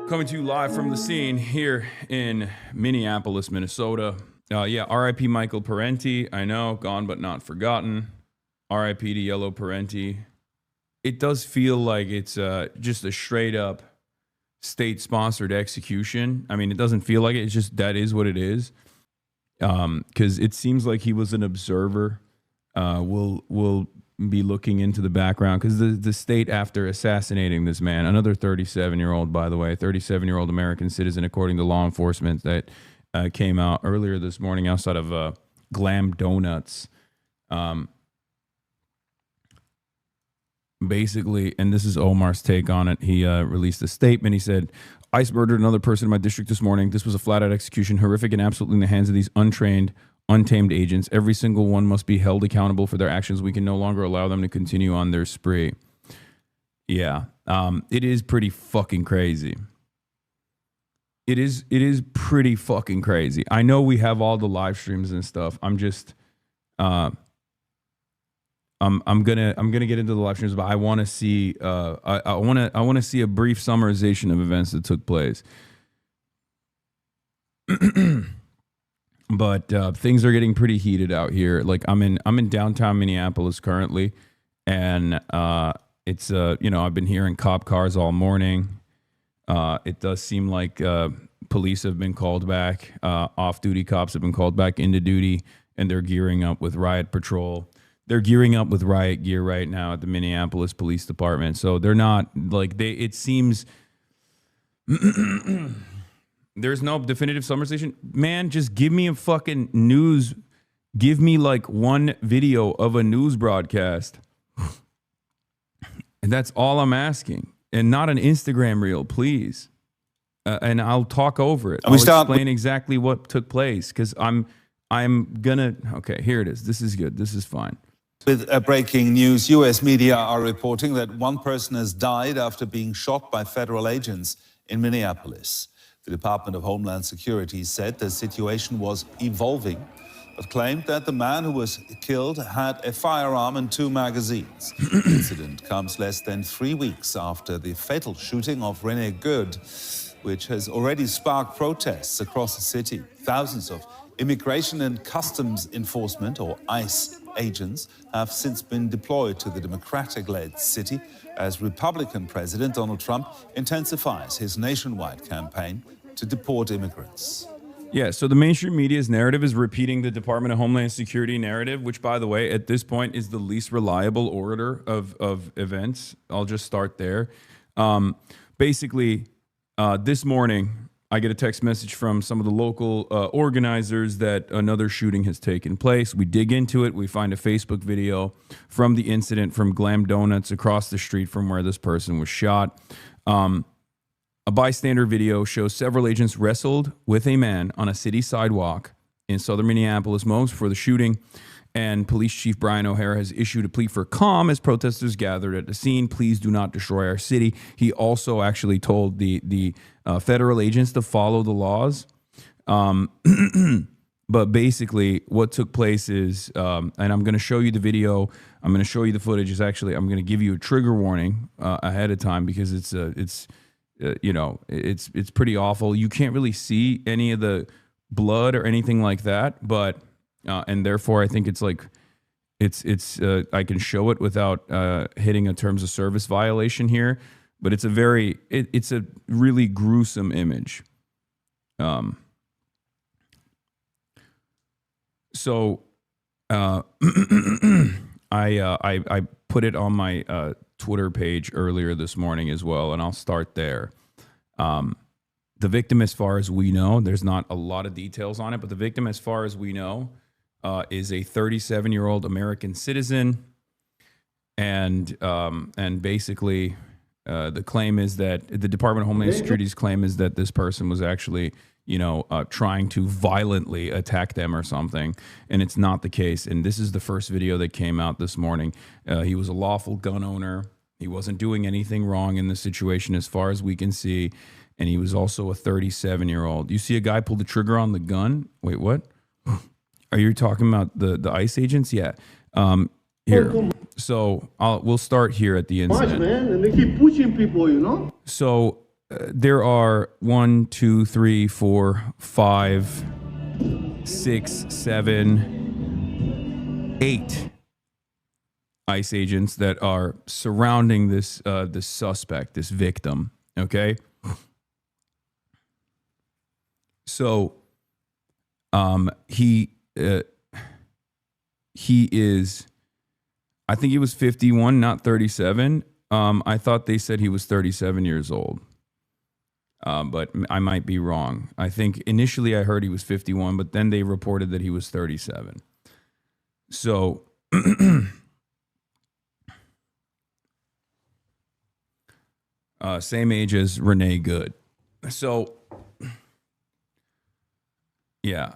Coming to you live from the scene here in Minneapolis, Minnesota. R.I.P. Michael Parenti. I know, gone but not forgotten. R.I.P. to Yellow Parenti. It does feel like it's just a straight up state-sponsored execution. I mean, it doesn't feel like it. It's just that is what it is. Because it seems like he was an observer. We'll be looking into the background because the state, after assassinating this man, another 37-year-old, by the way, 37-year-old American citizen, according to law enforcement, that came out earlier this morning outside of Glam Donuts. Basically, and this is Omar's take on it, he released a statement. He said, ICE murdered another person in my district this morning. This was a flat-out execution, horrific and absolutely in the hands of these untrained, untamed agents. Every single one must be held accountable for their actions. We can no longer allow them to continue on their spree. Yeah, it is pretty fucking crazy. It is pretty fucking crazy. I know we have all the live streams and stuff. I'm just I'm gonna get into the live streams, but I want to see I want to see a brief summarization of events that took place. But things are getting pretty heated out here. Like I'm in downtown Minneapolis currently, and it's I've been hearing cop cars all morning. It does seem like police have been called back. Off-duty cops have been called back into duty, and they're gearing up with riot patrol. They're gearing up with riot gear right now at the Minneapolis Police Department. So they're not like it seems. There's no definitive summarization. Man, just give me a fucking news. Give me like one video of a news broadcast. And that's all I'm asking. And not an Instagram reel, please. And I'll talk over it. I'll explain exactly what took place because I'm gonna. Okay, here it is. This is good. This is fine. With breaking news, U.S. media are reporting that one person has died after being shot by federal agents in Minneapolis. The Department of Homeland Security said the situation was evolving, but claimed that the man who was killed had a firearm and 2 magazines. The incident comes less than 3 weeks after the fatal shooting of Rene Good, which has already sparked protests across the city. Thousands of Immigration and Customs Enforcement, or ICE, agents have since been deployed to the Democratic-led city as Republican President Donald Trump intensifies his nationwide campaign to deport immigrants. Yeah, so the mainstream media's narrative is repeating the Department of Homeland Security narrative, which, by the way, at this point is the least reliable order of events. I'll just start there. Basically, this morning, I get a text message from some of the local organizers that another shooting has taken place. We dig into it. We find a Facebook video from the incident from Glam Donuts across the street from where this person was shot. A bystander video shows several agents wrestled with a man on a city sidewalk in southern Minneapolis moments before the shooting. And Police Chief Brian O'Hara has issued a plea for calm as protesters gathered at the scene. Please do not destroy our city. He also actually told the federal agents to follow the laws. But basically what took place is, and I'm going to show you the video. I'm going to show you the footage. Is actually, I'm going to give you a trigger warning ahead of time because it's pretty awful. You can't really see any of the blood or anything like that, but and therefore I think it's like I can show it without hitting a terms of service violation here, but it's a really gruesome image. So I put it on my Twitter page earlier this morning as well, and I'll start there. The victim, as far as we know, there's not a lot of details on it, but the victim, as far as we know, is a 37-year-old American citizen, and basically the claim is that the Department of Homeland Security's claim is that this person was actually, trying to violently attack them or something, and it's not the case. And this is the first video that came out this morning. He was a lawful gun owner. He wasn't doing anything wrong in the situation, as far as we can see. And he was also a 37-year-old. You see a guy pull the trigger on the gun? Wait, what? Are you talking about the ICE agents? Yeah. Here. So we'll start here at the incident. Man, and they keep pushing people, So there are 1, 2, 3, 4, 5, 6, 7, 8 ICE agents that are surrounding this this suspect, this victim. Okay, so he is, I think he was 51, not 37. I thought they said he was 37 years old. But I might be wrong. I think initially I heard he was 51, but then they reported that he was 37. So same age as Renee Good. So yeah,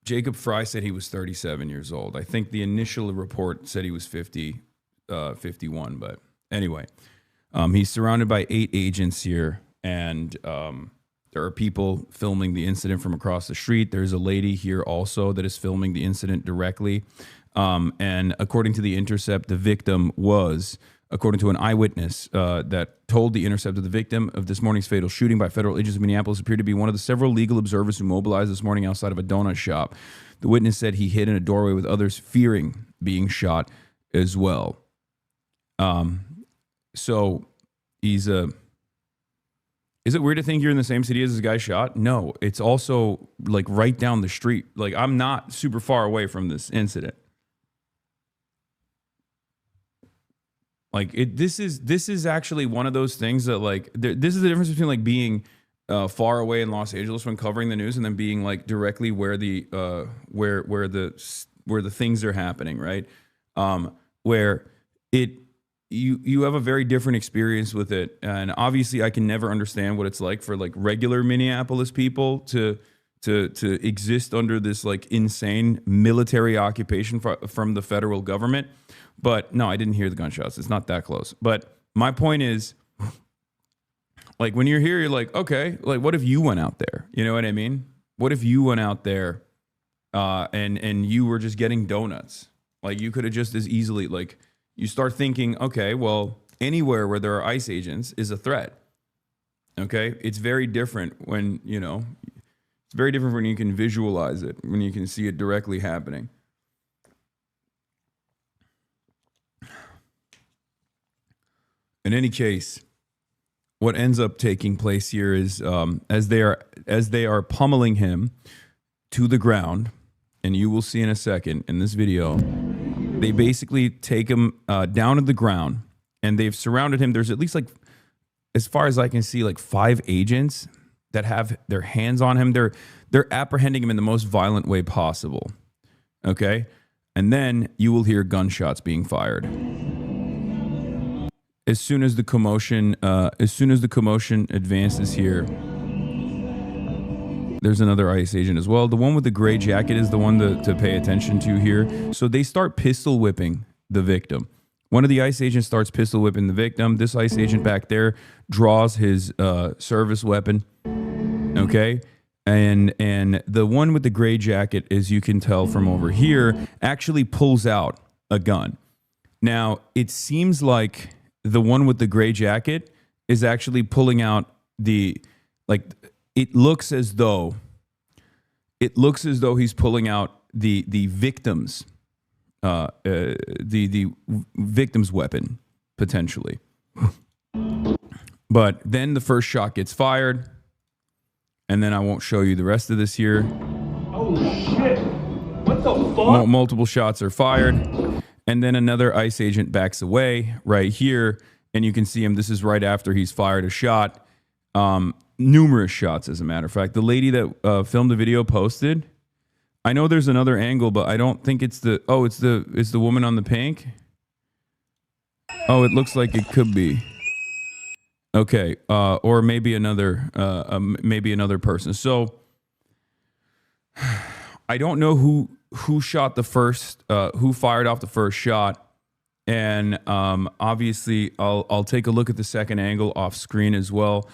Jacob Fry said he was 37 years old. I think the initial report said he was 51, but anyway. He's surrounded by 8 agents here, and there are people filming the incident from across the street. There's a lady here also that is filming the incident directly. And according to The Intercept, the victim was, according to an eyewitness that told The Intercept, that the victim of this morning's fatal shooting by federal agents in Minneapolis appeared to be one of the several legal observers who mobilized this morning outside of a donut shop. The witness said he hid in a doorway with others, fearing being shot as well. So he's is it weird to think you're in the same city as this guy shot? No, it's also like right down the street. Like, I'm not super far away from this incident. Like, this is actually one of those things that, like, this is the difference between like being far away in Los Angeles when covering the news and then being like directly where the where the things are happening, right? Where you have a very different experience with it, and obviously I can never understand what it's like for like regular Minneapolis people to exist under this like insane military occupation from the federal government. But no, I didn't hear the gunshots. It's not that close. But my point is, like, when you're here, you're like, okay, like, what if you went out there? You know what I mean? What if you went out there and you were just getting donuts? Like, you could have just as easily, like, you start thinking, okay, well, anywhere where there are ICE agents is a threat. Okay? It's very different when, you know, it's very different when you can visualize it, when you can see it directly happening. In any case, what ends up taking place here is as they are pummeling him to the ground, and you will see in a second in this video, they basically take him down to the ground, and they've surrounded him. There's at least, like, as far as I can see, like 5 agents that have their hands on him. They're apprehending him in the most violent way possible. Okay? And then you will hear gunshots being fired. As soon as the commotion advances here, there's another ICE agent as well. The one with the gray jacket is the one to pay attention to here. So they start pistol whipping the victim. One of the ICE agents starts pistol whipping the victim. This ICE agent back there draws his service weapon. Okay? And the one with the gray jacket, as you can tell from over here, actually pulls out a gun. Now, it seems like the one with the gray jacket is actually pulling out it looks as though he's pulling out the victim's the victim's weapon, potentially. But then the first shot gets fired, and then I won't show you the rest of this here. Oh shit! What the fuck? Multiple shots are fired, and then another ICE agent backs away right here, and you can see him. This is right after he's fired a shot. Numerous shots, as a matter of fact. The lady that filmed the video posted, I know there's another angle, but I don't think it's the woman on the pink. Oh, it looks like it could be. Okay, or maybe another person. So I don't know who shot the first, who fired off the first shot, and obviously I'll take a look at the second angle off screen as well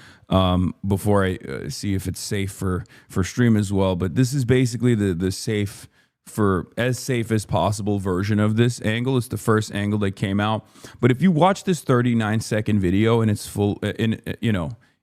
before I see if it's safe for stream as well. But this is basically the safe for as safe as possible version of this angle. It's the first angle that came out. But if you watch this 39-second video in its full, in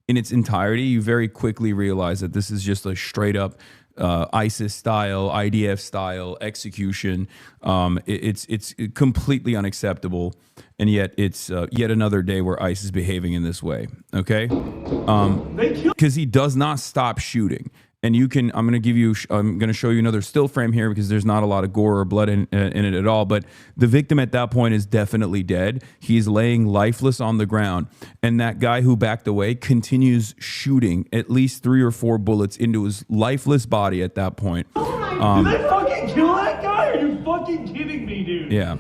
its entirety, you very quickly realize that this is just a straight up ISIS style, IDF style execution. It's completely unacceptable, and yet it's yet another day where ICE is behaving in this way. Okay, because he does not stop shooting. And you can, I'm going to show you another still frame here because there's not a lot of gore or blood in it at all. But the victim at that point is definitely dead. He's laying lifeless on the ground. And that guy who backed away continues shooting at least 3 or 4 bullets into his lifeless body at that point. Did they fucking kill that guy? Are you fucking kidding me, dude? Yeah.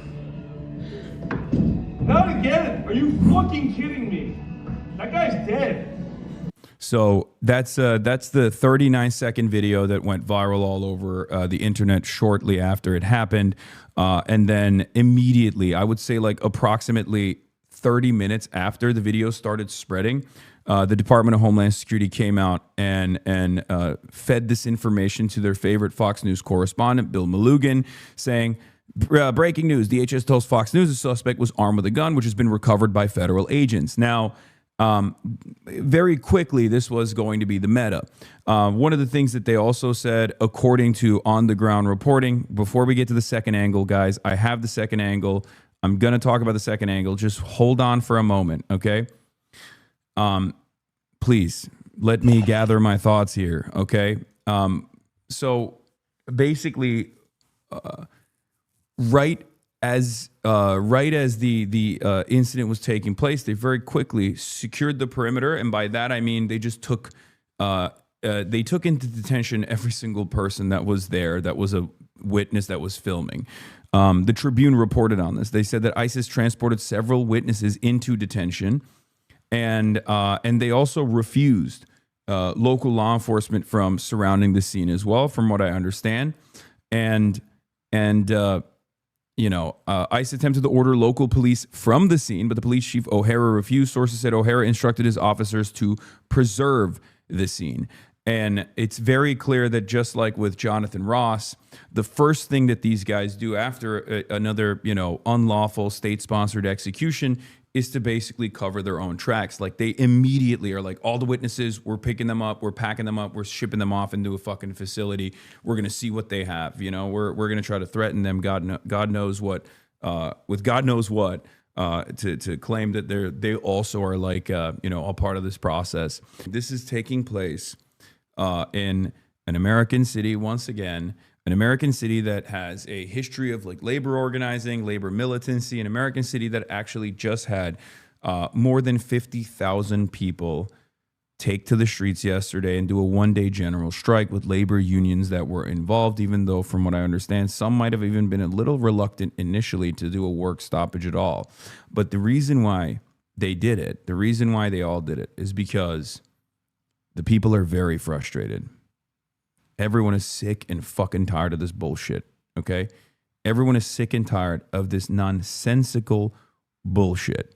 Not again. Are you fucking kidding me? That guy's dead. So that's the 39-second video that went viral all over the internet shortly after it happened. And then immediately, I would say like approximately 30 minutes after the video started spreading, the Department of Homeland Security came out and fed this information to their favorite Fox News correspondent, Bill Malugin, saying, breaking news, DHS tells Fox News the suspect was armed with a gun, which has been recovered by federal agents. Now, very quickly, this was going to be the meta. One of the things that they also said, according to on-the-ground reporting, before we get to the second angle, guys, I have the second angle. I'm going to talk about the second angle. Just hold on for a moment, okay? Please, let me gather my thoughts here, okay? So basically, right as the incident was taking place, they very quickly secured the perimeter, and by that I mean they just took into detention every single person that was there, that was a witness that was filming. The Tribune reported on this. They said that ISIS transported several witnesses into detention, and they also refused local law enforcement from surrounding the scene as well, from what I understand, and ICE attempted to order local police from the scene, but the police chief O'Hara refused. Sources said O'Hara instructed his officers to preserve the scene. And it's very clear that just like with Jonathan Ross, the first thing that these guys do after another, unlawful state-sponsored execution is to basically cover their own tracks. Like they immediately are like, all the witnesses, we're picking them up, we're packing them up, we're shipping them off into a fucking facility. We're gonna see what they have. We're gonna try to threaten them. God knows what, with God knows what, to claim that they also are like a part of this process. This is taking place in an American city once again. An American city that has a history of like labor organizing, labor militancy, an American city that actually just had more than 50,000 people take to the streets yesterday and do a one-day general strike with labor unions that were involved, even though from what I understand, some might have even been a little reluctant initially to do a work stoppage at all. But the reason why they did it, the reason why they all did it is because the people are very frustrated. Everyone is sick and fucking tired of this bullshit, okay? Everyone is sick and tired of this nonsensical bullshit.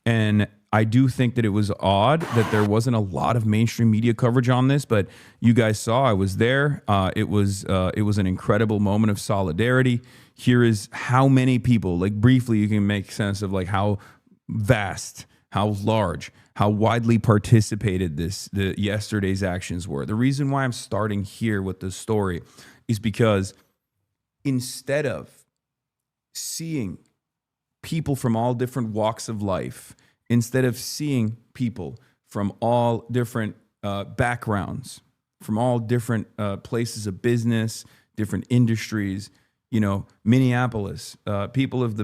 And I do think that it was odd that there wasn't a lot of mainstream media coverage on this, but you guys saw I was there. It was an incredible moment of solidarity. Here is how many people, like briefly you can make sense of like how vast, how large, how widely participated the yesterday's actions were. The reason why I'm starting here with this story is because instead of seeing people from all different walks of life, instead of seeing people from all different backgrounds, from all different places of business, different industries, Minneapolis, people of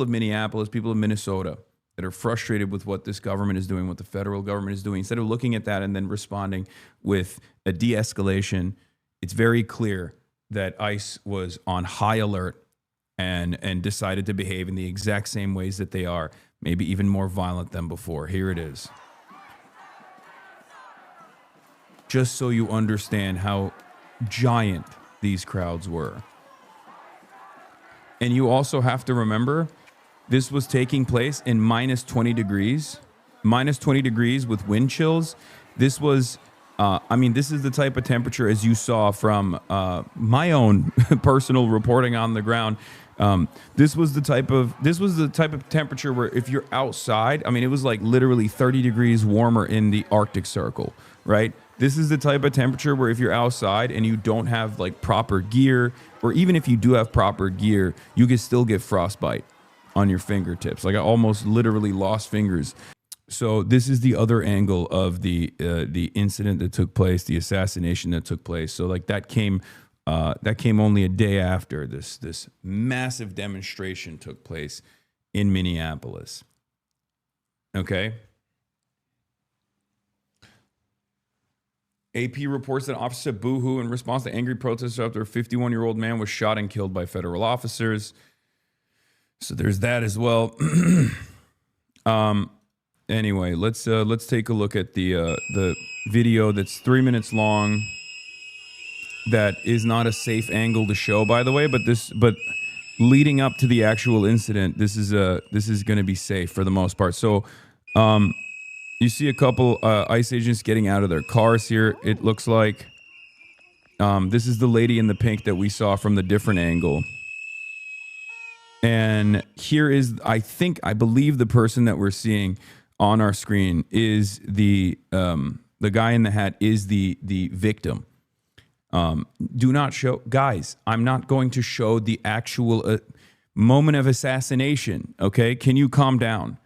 Minneapolis, people of Minnesota, that are frustrated with what this government is doing, what the federal government is doing, instead of looking at that and then responding with a de-escalation, it's very clear that ICE was on high alert and decided to behave in the exact same ways that they are, maybe even more violent than before. Here it is. Just so you understand how giant these crowds were. And you also have to remember, this was taking place in minus 20 degrees with wind chills. This was I mean, this is the type of temperature, as you saw from my own personal reporting on the ground. This was the type of temperature where if you're outside, I mean, it was like literally 30 degrees warmer in the Arctic Circle, right? This is the type of temperature where if you're outside and you don't have like proper gear, or even if you do have proper gear, you can still get frostbite on your fingertips. Like I almost literally lost fingers. So this is the other angle of the incident that took place, the assassination that took place. So like that came only a day after this massive demonstration took place in Minneapolis. Okay. AP reports that officers said boo-hoo in response to angry protesters after a 51-year-old man was shot and killed by federal officers. So there's that as well. Anyway, let's take a look at the video that's 3 minutes long. That is not a safe angle to show, by the way, but leading up to the actual incident, this is going to be safe for the most part. So, you see a couple ICE agents getting out of their cars here. It looks like this is the lady in the pink that we saw from the different angle. And here is, I believe the person that we're seeing on our screen is the guy in the hat is the victim. Do not show, guys, I'm not going to show the actual moment of assassination. Okay. Can you calm down?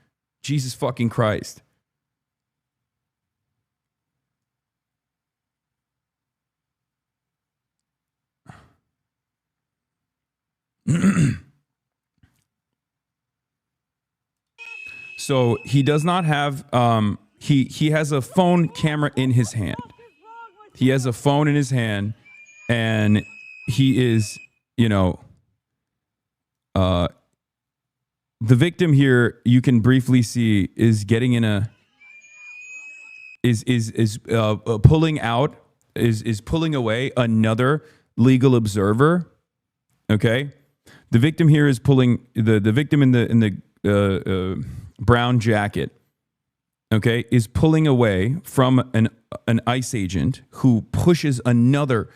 Jesus fucking Christ. So he does not have, he has a phone camera in his hand. He has a phone in his hand, and he is, the victim here, you can briefly see, is getting in pulling out, is pulling away another legal observer. Okay. The victim here is pulling the victim in the brown jacket. Okay, is pulling away from an ICE agent who pushes another.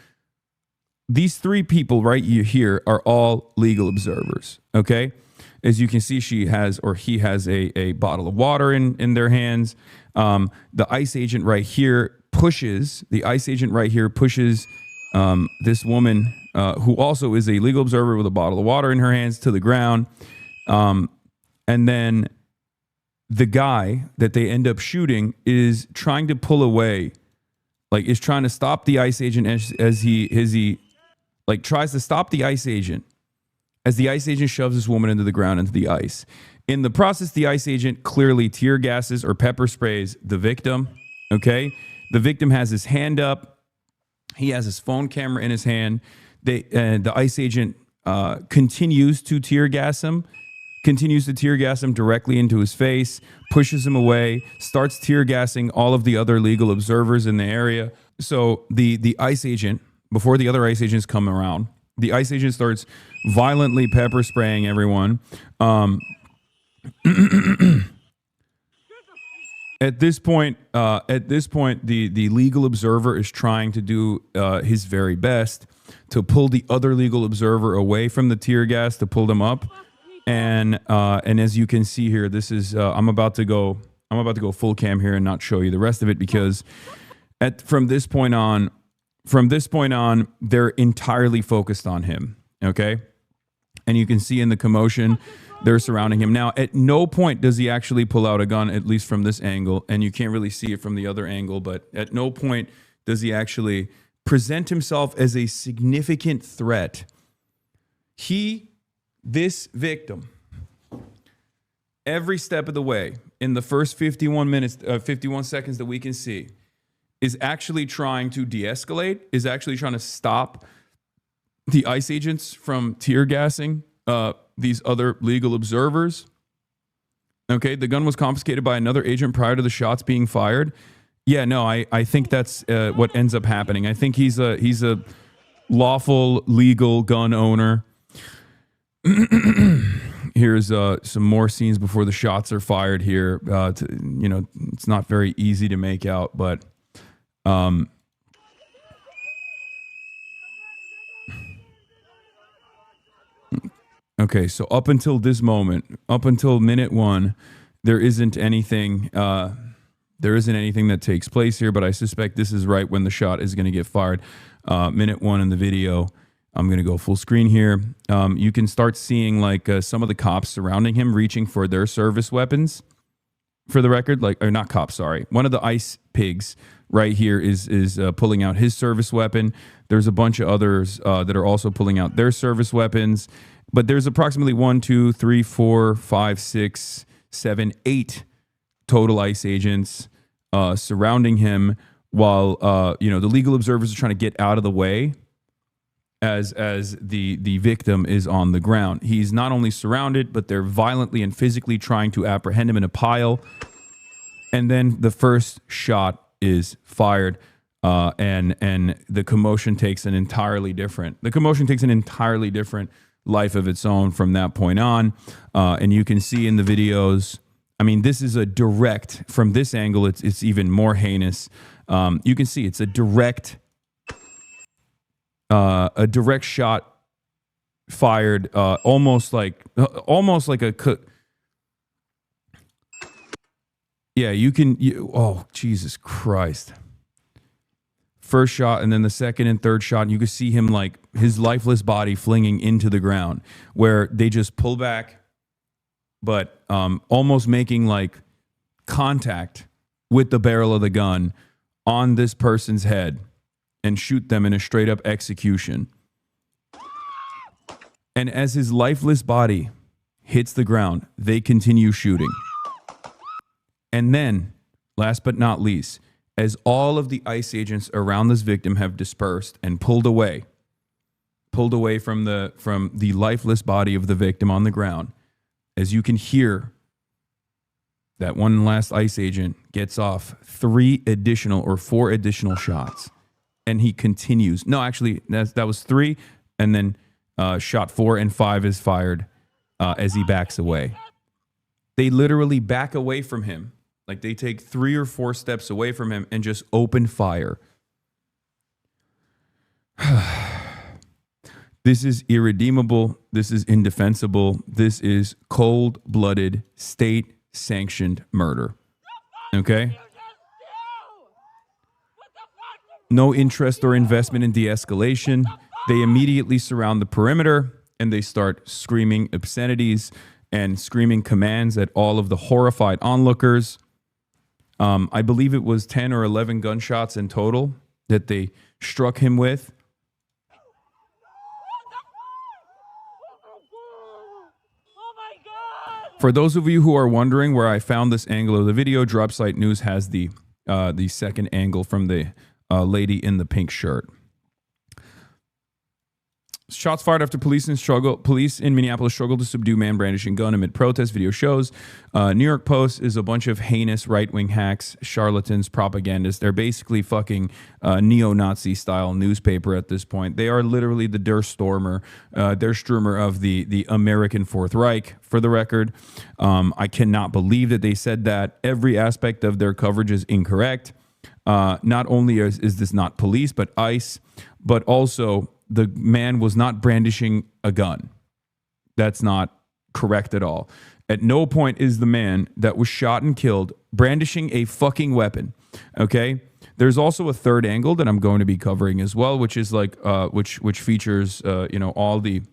These three people right here are all legal observers. Okay, as you can see, he has a bottle of water in their hands. The ICE agent right here pushes this woman who also is a legal observer with a bottle of water in her hands to the ground, and then the guy that they end up shooting is trying to pull away, like is trying to stop the ICE agent as he tries to stop the ICE agent as the ICE agent shoves this woman into the ground, into the ice. In the process, the ICE agent clearly tear gases or pepper sprays the victim. Okay. The victim has his hand up. He has his phone camera in his hand. The ICE agent continues to tear gas him directly into his face, pushes him away, starts tear gassing all of the other legal observers in the area. So the ICE agent, before the other ICE agents come around, the ICE agent starts violently pepper spraying everyone. At this point, the legal observer is trying to do his very best to pull the other legal observer away from the tear gas, to pull them up. And as you can see here, this is I'm about to go full cam here and not show you the rest of it, because from this point on, they're entirely focused on him. Okay, and you can see in the commotion, they're surrounding him. Now, at no point does he actually pull out a gun, at least from this angle, and you can't really see it from the other angle. But at no point does he actually present himself as a significant threat. This victim, every step of the way, in the first 51 seconds that we can see, is actually trying to de-escalate, is actually trying to stop the ICE agents from tear gassing these other legal observers. Okay, the gun was confiscated by another agent prior to the shots being fired. Yeah, no, I think that's what ends up happening. I think he's a lawful, legal gun owner. Here's some more scenes before the shots are fired here. It's not very easy to make out, but Okay, so up until this moment, up until minute one, there isn't anything. There isn't anything that takes place here, but I suspect this is right when the shot is going to get fired. Minute one in the video. I'm going to go full screen here. You can start seeing like some of the cops surrounding him, reaching for their service weapons. For the record, like, or not cops, sorry. One of the ICE pigs right here is pulling out his service weapon. There's a bunch of others that are also pulling out their service weapons. But there's approximately 1, 2, 3, 4, 5, 6, 7, 8 total ICE agents surrounding him while the legal observers are trying to get out of the way as the victim is on the ground. He's not only surrounded, but they're violently and physically trying to apprehend him in a pile. And then the first shot is fired. And the commotion takes an entirely different life of its own from that point on. And you can see in the videos, I mean, this is a direct, from this angle, it's even more heinous. You can see it's a direct shot fired, almost like a, yeah, oh, Jesus Christ. First shot, and then the second and third shot, and you can see him like his lifeless body flinging into the ground, where they just pull back, but almost making like contact with the barrel of the gun on this person's head and shoot them in a straight up execution. And as his lifeless body hits the ground, they continue shooting. And then, last but not least, as all of the ICE agents around this victim have dispersed and pulled away from the lifeless body of the victim on the ground, as you can hear, that one last ICE agent gets off 4 additional shots, and he continues. No, actually, that was 3, and then shot 4 and 5 is fired as he backs away. They literally back away from him. Like they take 3 or 4 steps away from him and just open fire. This is irredeemable. This is indefensible. This is cold-blooded, state-sanctioned murder. Okay? No interest or investment in de-escalation. They immediately surround the perimeter and they start screaming obscenities and screaming commands at all of the horrified onlookers. I believe it was 10 or 11 gunshots in total that they struck him with. For those of you who are wondering where I found this angle of the video, Dropsite News has the second angle from the lady in the pink shirt. Shots fired after police in Minneapolis struggle to subdue man brandishing gun amid protest. Video shows. New York Post is a bunch of heinous right-wing hacks, charlatans, propagandists. They're basically fucking neo-Nazi style newspaper at this point. They are literally the Der Stürmer of the American Fourth Reich, for the record. I cannot believe that they said that. Every aspect of their coverage is incorrect. Not only is this not police, but ICE, but also the man was not brandishing a gun. That's not correct at all. At no point is the man that was shot and killed brandishing a fucking weapon. Okay? There's also a third angle that I'm going to be covering as well, which is like which features all the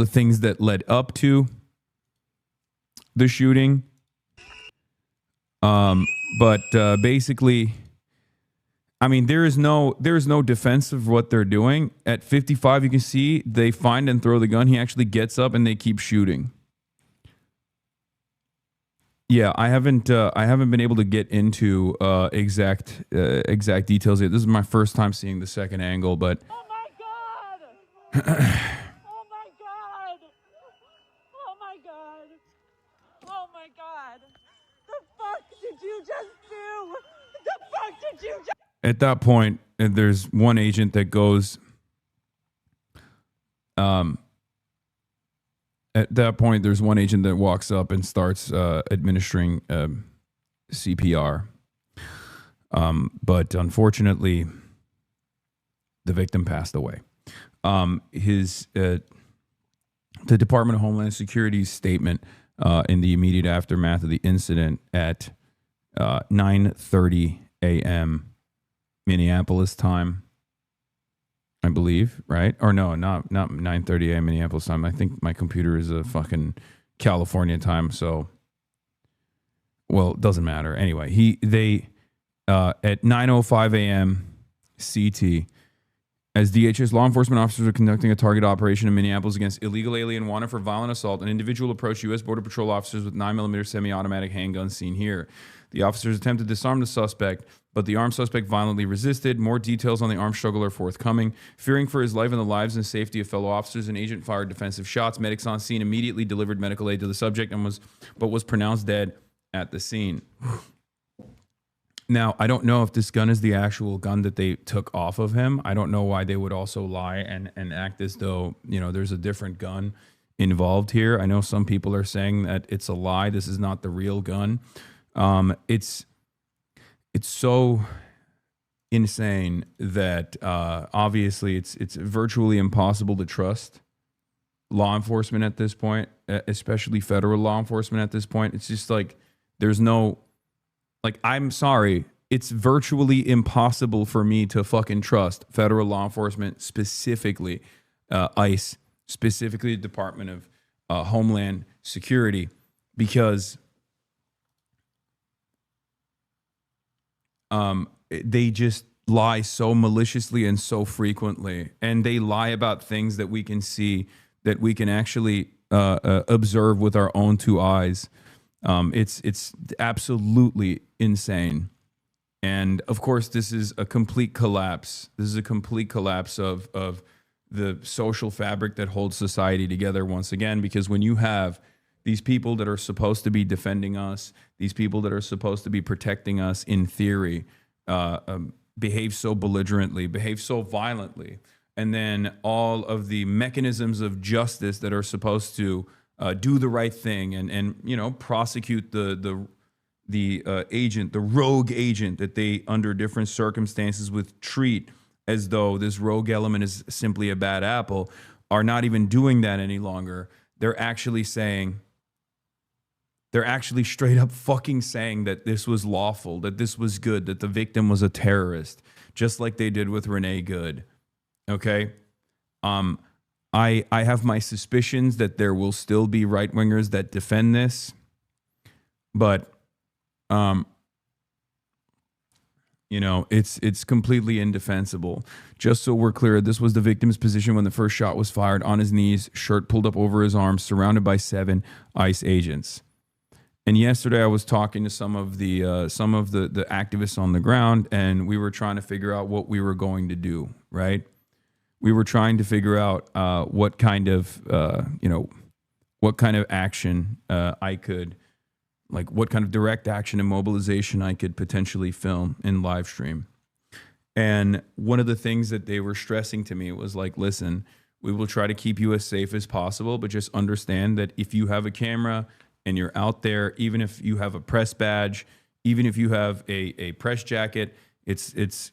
things that led up to the shooting. But basically, I mean, there is no defense of what they're doing. At 55, you can see they find and throw the gun. He actually gets up and they keep shooting. Yeah, I haven't been able to get into exact details yet. This is my first time seeing the second angle, but Oh my god! Oh my god! Oh my god! Oh my god! The fuck did you just do? The fuck did you just... At that point, there's one agent that goes. At that point, there's one agent that walks up and starts administering CPR. But unfortunately, the victim passed away. The Department of Homeland Security's statement in the immediate aftermath of the incident at 9:30 a.m. Minneapolis time, I believe, right? Or no, not 9:30 a.m. Minneapolis time. I think my computer is a fucking California time, so well, it doesn't matter. Anyway, they at 9:05 a.m. CT, as DHS law enforcement officers are conducting a target operation in Minneapolis against illegal alien wanted for violent assault, an individual approached U.S. Border Patrol officers with 9mm semi-automatic handguns seen here. The officers attempted to disarm the suspect, but the armed suspect violently resisted. More details on the armed struggle are forthcoming. Fearing for his life and the lives and safety of fellow officers, an agent fired defensive shots. Medics on scene immediately delivered medical aid to the subject and was pronounced dead at the scene. Now, I don't know if this gun is the actual gun that they took off of him. I don't know why they would also lie and act as though, there's a different gun involved here. I know some people are saying that it's a lie. This is not the real gun. It's so insane that obviously it's virtually impossible to trust law enforcement at this point, especially federal law enforcement at this point. It's just like there's no... Like, I'm sorry, it's virtually impossible for me to fucking trust federal law enforcement, specifically ICE, specifically the Department of Homeland Security, because they just lie so maliciously and so frequently. And they lie about things that we can see, that we can actually observe with our own two eyes. It's absolutely insane. And of course, this is a complete collapse. This is a complete collapse of the social fabric that holds society together once again, because when you have these people that are supposed to be defending us, these people that are supposed to be protecting us in theory, behave so belligerently, behave so violently, and then all of the mechanisms of justice that are supposed to do the right thing and prosecute the agent, the rogue agent that they under different circumstances would treat as though this rogue element is simply a bad apple, are not even doing that any longer. They're actually straight up fucking saying that this was lawful, that this was good, that the victim was a terrorist, just like they did with Renee Good. Okay? I have my suspicions that there will still be right-wingers that defend this, but it's completely indefensible. Just so we're clear, this was the victim's position when the first shot was fired, on his knees, shirt pulled up over his arms, surrounded by 7 ICE agents. And yesterday I was talking to some of the activists on the ground, and we were trying to figure out what we were going to do, right? We were trying to figure out what kind of action I could, like what kind of direct action and mobilization I could potentially film in live stream. And one of the things that they were stressing to me was like, listen, we will try to keep you as safe as possible, but just understand that if you have a camera and you're out there, even if you have a press badge, even if you have a press jacket,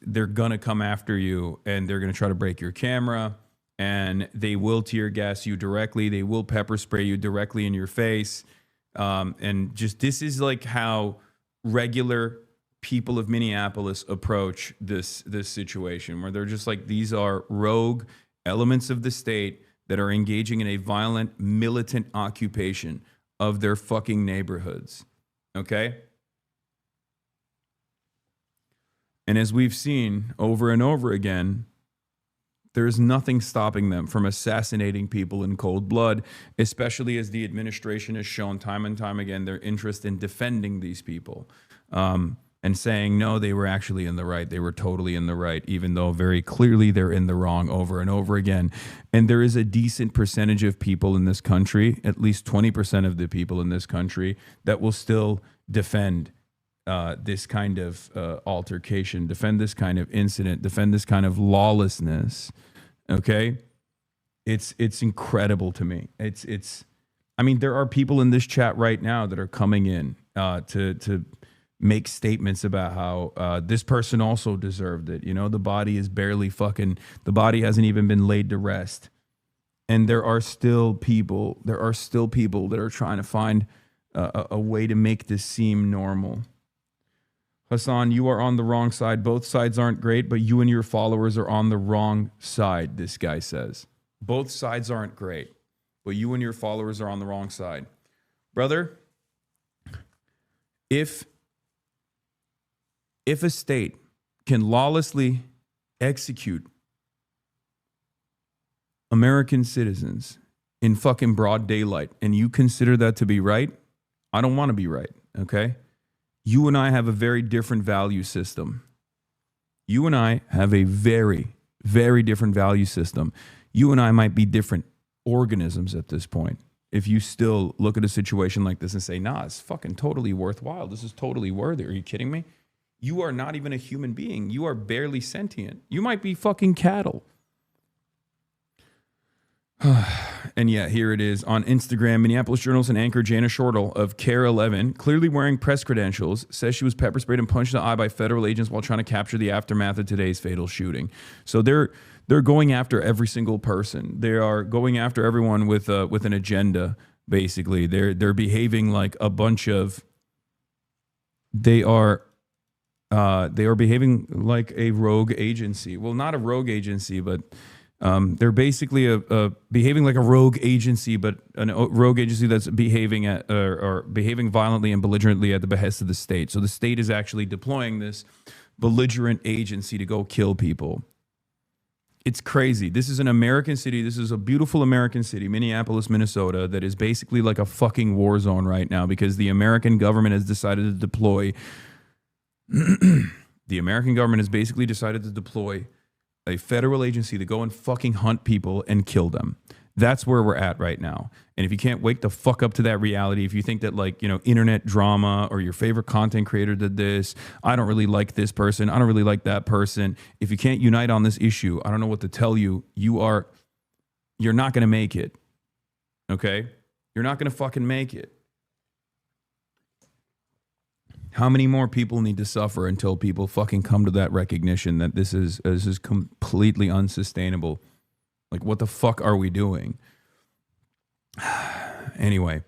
they're gonna come after you and they're gonna try to break your camera, and they will tear gas you directly. They will pepper spray you directly in your face. And just, this is like how regular people of Minneapolis approach this situation, where they're just like, these are rogue elements of the state that are engaging in a violent, militant occupation of their fucking neighborhoods. Okay? And as we've seen over and over again, there's nothing stopping them from assassinating people in cold blood, especially as the administration has shown time and time again their interest in defending these people, and saying, no, they were actually in the right. They were totally in the right, even though very clearly they're in the wrong over and over again. And there is a decent percentage of people in this country, at least 20% of the people in this country, that will still defend this kind of altercation, defend this kind of incident, defend this kind of lawlessness. Okay, it's incredible to me. I mean, there are people in this chat right now that are coming in to make statements about how this person also deserved it. The body is barely the body hasn't even been laid to rest. And there are still people that are trying to find a way to make this seem normal. Hasan, you are on the wrong side. Both sides aren't great, but you and your followers are on the wrong side, this guy says. Both sides aren't great, but you and your followers are on the wrong side. Brother, if a state can lawlessly execute American citizens in fucking broad daylight and you consider that to be right, I don't want to be right, okay? You and I have a very different value system. You and I have a very, very different value system. You and I might be different organisms at this point. If you still look at a situation like this and say, nah, it's fucking totally worthwhile. This is totally worthy. Are you kidding me? You are not even a human being. You are barely sentient. You might be fucking cattle. And yeah, here it is on Instagram. Minneapolis journalist and anchor Jana Shortle of KARE 11, clearly wearing press credentials, says she was pepper sprayed and punched in the eye by federal agents while trying to capture the aftermath of today's fatal shooting. So they're going after every single person. They are going after everyone with an agenda. Basically, they're behaving like a bunch of. They are behaving like a rogue agency. Well, not a rogue agency, but. They're basically behaving like a rogue agency, but a rogue agency that's behaving or behaving violently and belligerently at the behest of the state. So the state is actually deploying this belligerent agency to go kill people. It's crazy. This is an American city. This is a beautiful American city, Minneapolis, Minnesota, that is basically like a fucking war zone right now because the American government has decided to deploy. The American government has basically decided to deploy a federal agency to go and fucking hunt people and kill them. That's where we're at right now. And if you can't wake the fuck up to that reality, if you think that internet drama or your favorite content creator did this, I don't really like this person, I don't really like that person. If you can't unite on this issue, I don't know what to tell you. You're not going to make it. Okay? You're not going to fucking make it. How many more people need to suffer until people fucking come to that recognition that this is completely unsustainable? Like, what the fuck are we doing? Anyway,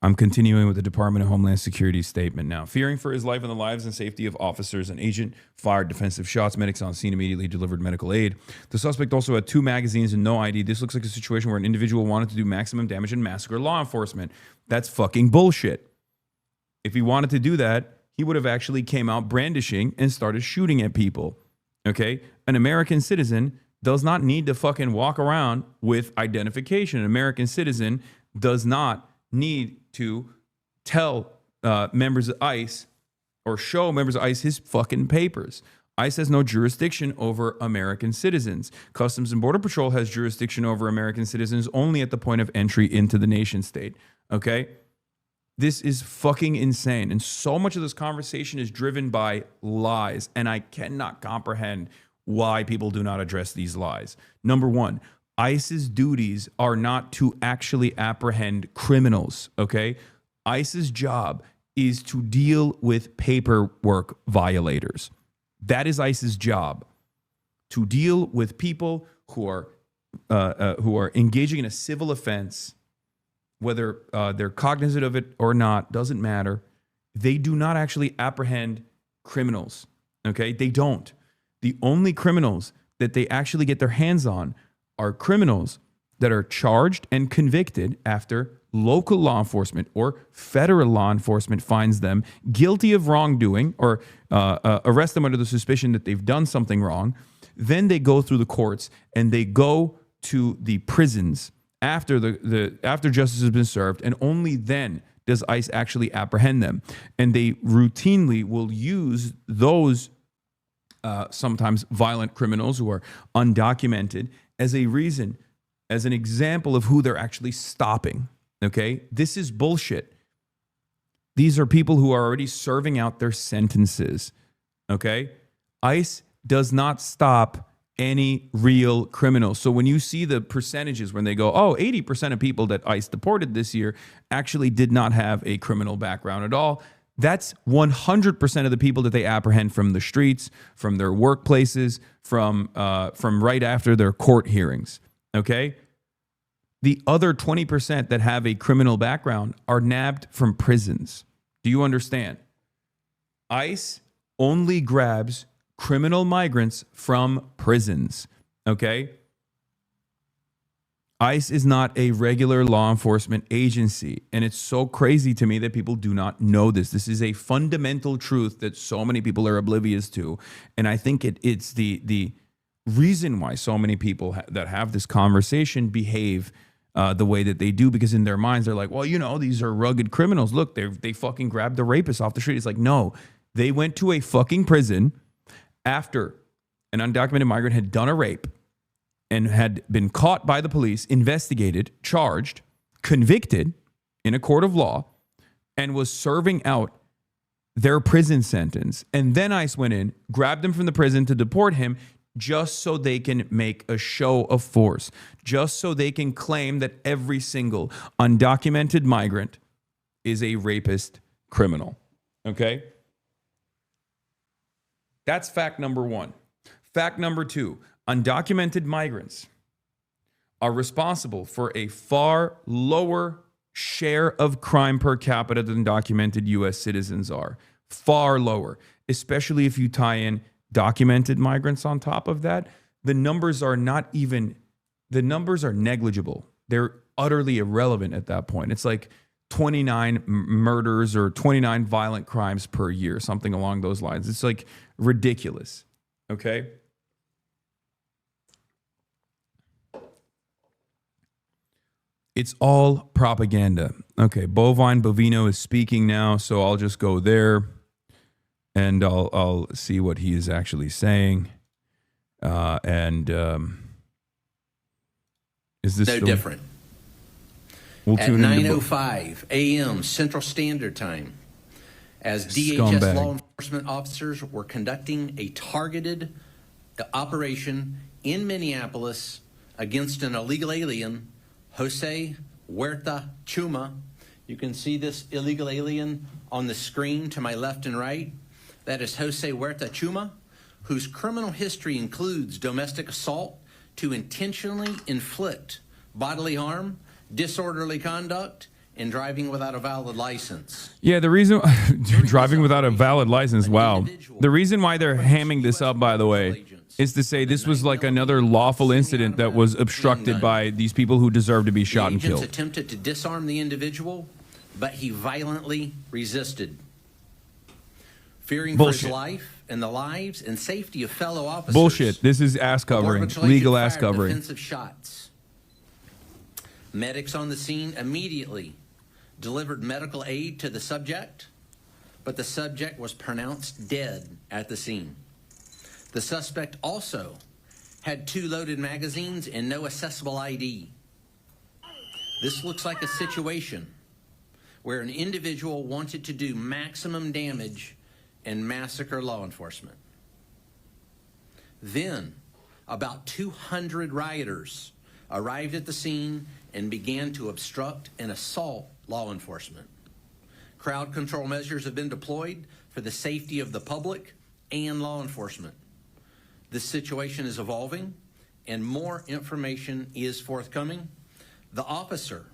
I'm continuing with the Department of Homeland Security statement now. Fearing for his life and the lives and safety of officers, an agent fired defensive shots. Medics on scene immediately delivered medical aid. The suspect also had 2 magazines and no ID. This looks like a situation where an individual wanted to do maximum damage and massacre law enforcement. That's fucking bullshit. If he wanted to do that, he would have actually came out brandishing and started shooting at people. Okay? An American citizen does not need to fucking walk around with identification. An American citizen does not need to tell members of ICE or show members of ICE his fucking papers. ICE has no jurisdiction over American citizens. Customs and Border Patrol has jurisdiction over American citizens only at the point of entry into the nation state. Okay? This is fucking insane. And so much of this conversation is driven by lies. And I cannot comprehend why people do not address these lies. Number one, ICE's duties are not to actually apprehend criminals, okay? ICE's job is to deal with paperwork violators. That is ICE's job, to deal with people who are engaging in a civil offense. Whether they're cognizant of it or not, doesn't matter. They do not actually apprehend criminals, okay? They don't. The only criminals that they actually get their hands on are criminals that are charged and convicted after local law enforcement or federal law enforcement finds them guilty of wrongdoing or arrest them under the suspicion that they've done something wrong. Then they go through the courts and they go to the prisons after after justice has been served, and only then does ICE actually apprehend them. And they routinely will use those sometimes violent criminals who are undocumented as a reason, as an example of who they're actually stopping. Okay? This is bullshit. These are people who are already serving out their sentences. Okay? ICE does not stop any real criminals. So when you see the percentages when they go, 80% of people that ICE deported this year actually did not have a criminal background at all. That's 100% of the people that they apprehend from the streets, from their workplaces, from right after their court hearings. Okay? The other 20% that have a criminal background are nabbed from prisons. Do you understand? ICE only grabs criminal migrants from prisons. Okay? ICE is not a regular law enforcement agency. And it's so crazy to me that people do not know this. This is a fundamental truth that so many people are oblivious to. And I think it's the reason why so many people that have this conversation behave the way that they do, because in their minds, they're like, well, you know, these are rugged criminals. Look, they fucking grabbed the rapist off the street. It's like, no, they went to a fucking prison after an undocumented migrant had done a rape and had been caught by the police, investigated, charged, convicted in a court of law, and was serving out their prison sentence. And then ICE went in, grabbed him from the prison to deport him just so they can make a show of force, just so they can claim that every single undocumented migrant is a rapist criminal. Okay? That's fact number one. Fact number two, undocumented migrants are responsible for a far lower share of crime per capita than documented U.S. citizens are. Far lower, especially if you tie in documented migrants on top of that. The numbers are negligible. They're utterly irrelevant at that point. It's like 29 murders or 29 violent crimes per year, something along those lines. It's like ridiculous. Okay? It's all propaganda. Okay, Bovino is speaking now, so I'll just go there and I'll see what he is actually saying. Is this no different? We'll At 9:05 a.m. Central Standard Time, as DHS law enforcement officers were conducting a targeted operation in Minneapolis against an illegal alien, Jose Huerta Chuma. You can see this illegal alien on the screen to my left and right. That is Jose Huerta Chuma, whose criminal history includes domestic assault to intentionally inflict bodily harm, disorderly conduct, and driving without a valid license. Yeah, the reason driving without a valid license. Wow. The reason why they're hamming this up, by the way, is to say this was like another lawful incident that was obstructed by these people who deserve to be shot and killed. Agents attempted to disarm the individual, but he violently resisted. Fearing for his life and the lives and safety of fellow officers. Bullshit. This is ass covering, legal ass covering. Defensive shots. Medics on the scene immediately delivered medical aid to the subject, but the subject was pronounced dead at the scene. The suspect also had 2 loaded magazines and no accessible ID. This looks like a situation where an individual wanted to do maximum damage and massacre law enforcement. Then, about 200 rioters arrived at the scene and began to obstruct and assault law enforcement. Crowd control measures have been deployed for the safety of the public and law enforcement. This situation is evolving and more information is forthcoming. The officer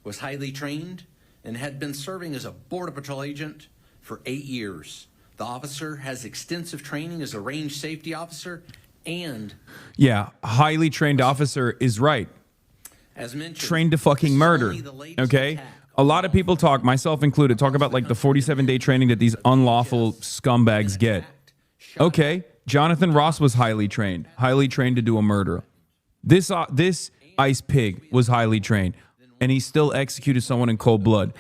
was highly trained and had been serving as a Border Patrol agent for 8 years. The officer has extensive training as a range safety officer and... Yeah, highly trained officer is right. As mentioned, trained to fucking murder, okay? A lot of people talk, myself included, talk about like the 47-day training that these unlawful scumbags get. Okay, Jonathan Ross was highly trained to do a murder. This ICE pig was highly trained, and he still executed someone in cold blood.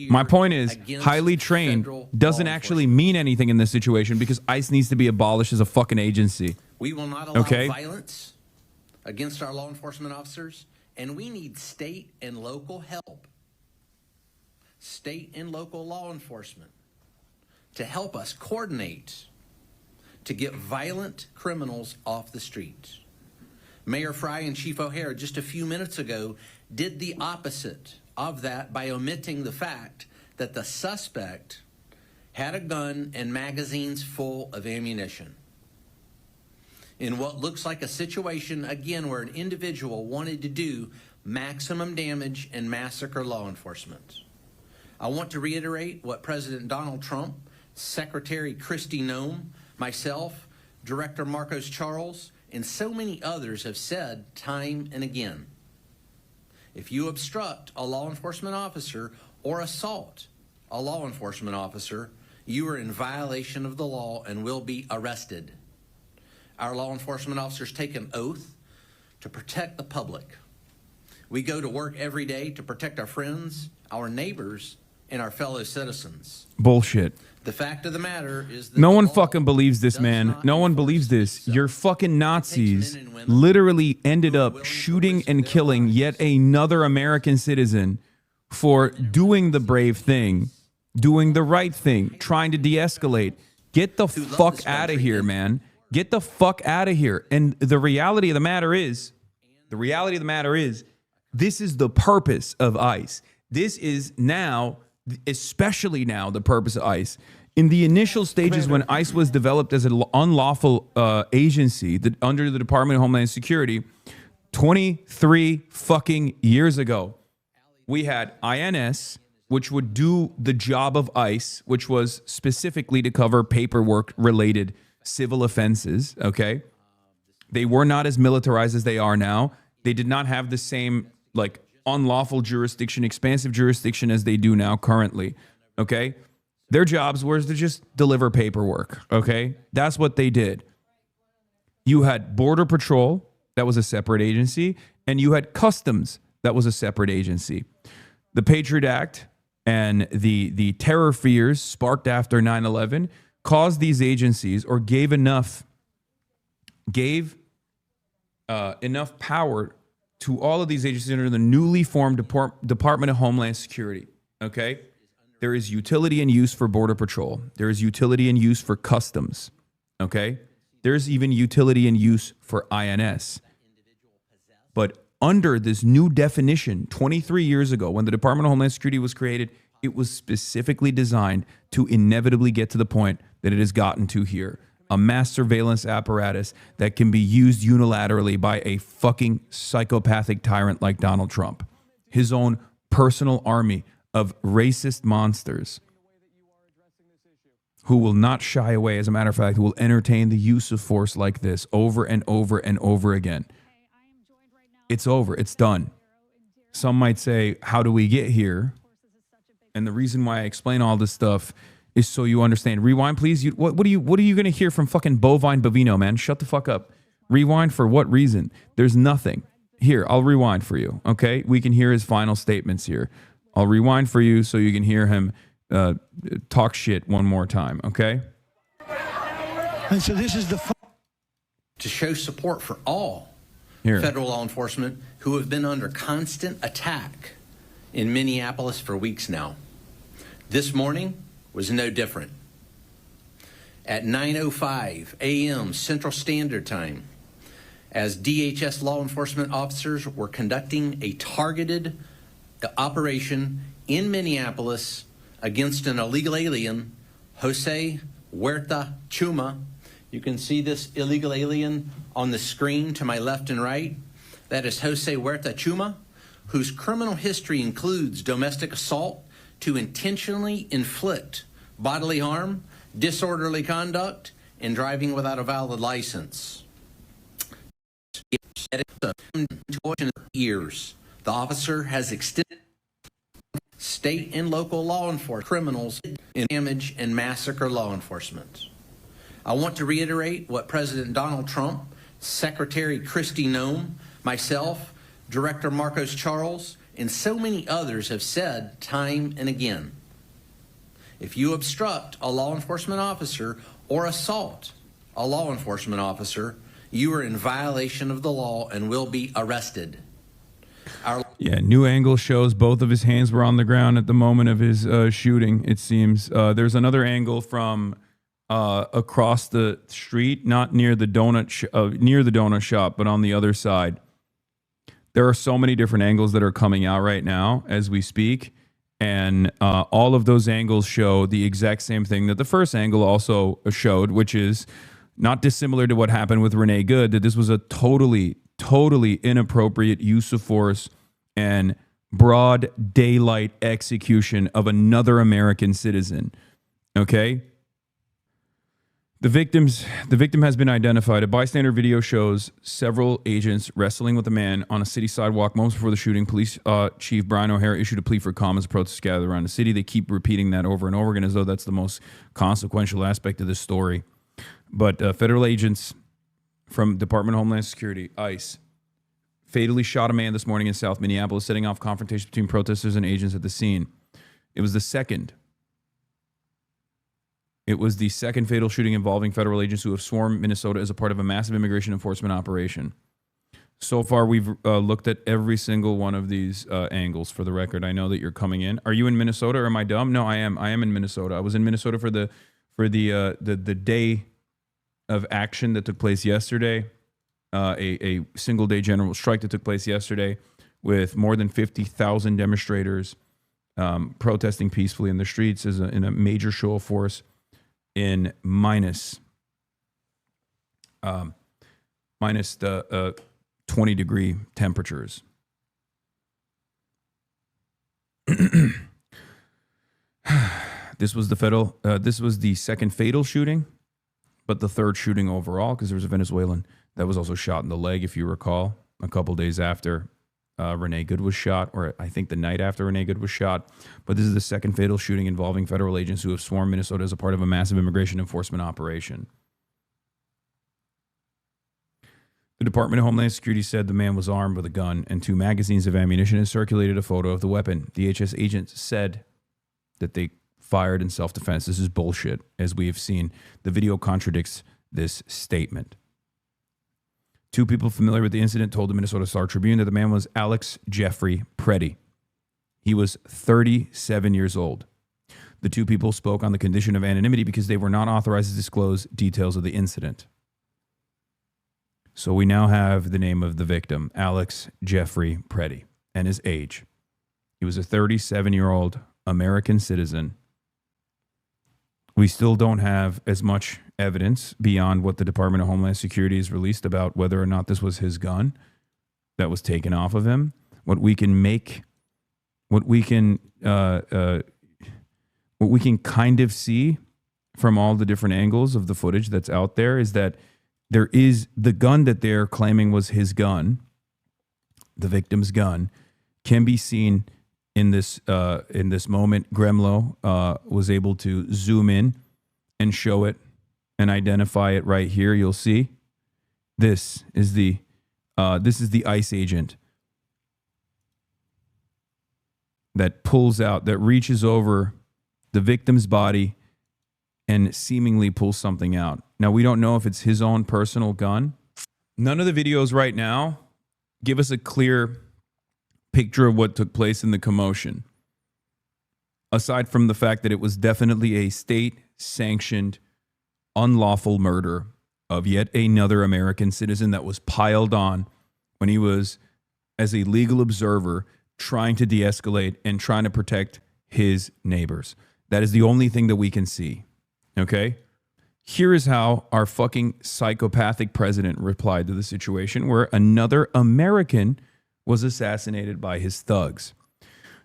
My point is, highly trained doesn't actually mean anything in this situation because ICE needs to be abolished as a fucking agency. We will not allow violence against our law enforcement officers, and we need state and local help. State and local law enforcement to help us coordinate to get violent criminals off the streets. Mayor Fry and Chief O'Hare just a few minutes ago did the opposite of that by omitting the fact that the suspect had a gun and magazines full of ammunition. in what looks like a situation, again, where an individual wanted to do maximum damage and massacre law enforcement. I want to reiterate what President Donald Trump, Secretary Kristi Noem, myself, Director Marcos Charles, and so many others have said time and again. If you obstruct a law enforcement officer or assault a law enforcement officer, you are in violation of the law and will be arrested. Our law enforcement officers take an oath to protect the public. We go to work every day to protect our friends, our neighbors, and our fellow citizens. Bullshit. The fact of the matter is that No the one law fucking believes this, does man. not No one enforce believes this. itself. Your fucking Nazis men and women literally ended who are up willing to shooting risk and their killing lives. yet another American citizen for doing the brave thing, doing the right thing, trying to de-escalate. Get the love fuck this out of country here, and- man. Get the fuck out of here. And the reality of the matter is, this is the purpose of ICE. This is now, especially now, the purpose of ICE. In the initial stages when ICE was developed as an unlawful agency under the Department of Homeland Security, 23 fucking years ago, we had INS, which would do the job of ICE, which was specifically to cover paperwork-related civil offenses, okay? They were not as militarized as they are now. They did not have the same, like, unlawful jurisdiction, expansive jurisdiction as they do now currently, okay? Their jobs were to just deliver paperwork, okay? That's what they did. You had Border Patrol, that was a separate agency, and you had Customs, that was a separate agency. The Patriot Act and the terror fears sparked after 9/11 caused these agencies, or gave enough power to all of these agencies under the newly formed Department of Homeland Security, okay? There is utility and use for Border Patrol. There is utility and use for Customs, okay? There's even utility and use for INS. But under this new definition, 23 years ago, when the Department of Homeland Security was created, it was specifically designed to inevitably get to the point that it has gotten to here. A mass surveillance apparatus that can be used unilaterally by a fucking psychopathic tyrant like Donald Trump. His own personal army of racist monsters who will not shy away, as a matter of fact, who will entertain the use of force like this over and over and over again. It's over. It's done. Some might say, how do we get here? And the reason why I explain all this stuff is so you understand. Rewind, please. What are you going to hear from fucking Bovine Bovino, man? Shut the fuck up. Rewind for what reason? There's nothing. Here, I'll rewind for you, okay? We can hear his final statements here. I'll rewind for you so you can hear him talk shit one more time, okay? And so this is the to show support for all Here. federal law enforcement who have been under constant attack in Minneapolis for weeks now. This morning was no different. At 9:05 a.m. Central Standard Time, as DHS law enforcement officers were conducting a targeted operation in Minneapolis against an illegal alien, Jose Huerta Chuma. You can see this illegal alien on the screen to my left and right. That is Jose Huerta Chuma, whose criminal history includes domestic assault to intentionally inflict bodily harm, disorderly conduct, and driving without a valid license. Years, the officer has extended state and local law enforcement criminals in damage and massacre law enforcement. I want to reiterate what President Donald Trump, Secretary Kristi Noem, myself, Director Marcos Charles, and so many others have said time and again. If you obstruct a law enforcement officer or assault a law enforcement officer, you are in violation of the law and will be arrested. Yeah, new angle shows both of his hands were on the ground at the moment of his shooting, it seems. There's another angle from across the street, not near the donut shop, but on the other side. There are so many different angles that are coming out right now as we speak, and all of those angles show the exact same thing that the first angle also showed, which is not dissimilar to what happened with Renee Good, that this was a totally inappropriate use of force and broad daylight execution of another American citizen. Okay? The victim has been identified. A bystander video shows several agents wrestling with a man on a city sidewalk moments before the shooting. Police Chief Brian O'Hare issued a plea for calm as protests gathered around the city. They keep repeating that over and over again as though that's the most consequential aspect of this story. But federal agents from Department of Homeland Security, ICE, fatally shot a man this morning in South Minneapolis, setting off confrontation between protesters and agents at the scene. It was the second fatal shooting involving federal agents who have swarmed Minnesota as a part of a massive immigration enforcement operation. So far, we've looked at every single one of these angles. For the record, I know that you're coming in. Are you in Minnesota or am I dumb? No, I am. I am in Minnesota. I was in Minnesota for the day of action that took place yesterday. A single day general strike that took place yesterday with more than 50,000 demonstrators protesting peacefully in the streets in a major show of force in minus the 20-degree temperatures. This was the second fatal shooting, but the third shooting overall, because there was a Venezuelan that was also shot in the leg, if you recall, a couple days after Renee Good was shot, or I think the night after Renee Good was shot. But this is the second fatal shooting involving federal agents who have swarmed Minnesota as a part of a massive immigration enforcement operation. The Department of Homeland Security said the man was armed with a gun and 2 magazines of ammunition and circulated a photo of the weapon. DHS agents said that they fired in self-defense. This is bullshit, as we have seen. The video contradicts this statement. 2 people familiar with the incident told the Minnesota Star Tribune that the man was Alex Jeffrey Pretti. He was 37 years old. The 2 people spoke on the condition of anonymity because they were not authorized to disclose details of the incident. So we now have the name of the victim, Alex Jeffrey Pretti, and his age. He was a 37-year-old American citizen. We still don't have as much evidence beyond what the Department of Homeland Security has released about whether or not this was his gun that was taken off of him. What we can kind of see from all the different angles of the footage that's out there is that there is the gun that they're claiming was his gun, the victim's gun, can be seen in this moment. Gremlo was able to zoom in and show it and identify it right here. You'll see this is the ICE agent that pulls out, that reaches over the victim's body and seemingly pulls something out. Now, we don't know if it's his own personal gun. None of the videos right now give us a clear picture of what took place in the commotion, aside from the fact that it was definitely a state-sanctioned, unlawful murder of yet another American citizen that was piled on when he was, as a legal observer, trying to de-escalate and trying to protect his neighbors. That is the only thing that we can see. Okay? Here is how our fucking psychopathic president replied to the situation where another American was assassinated by his thugs.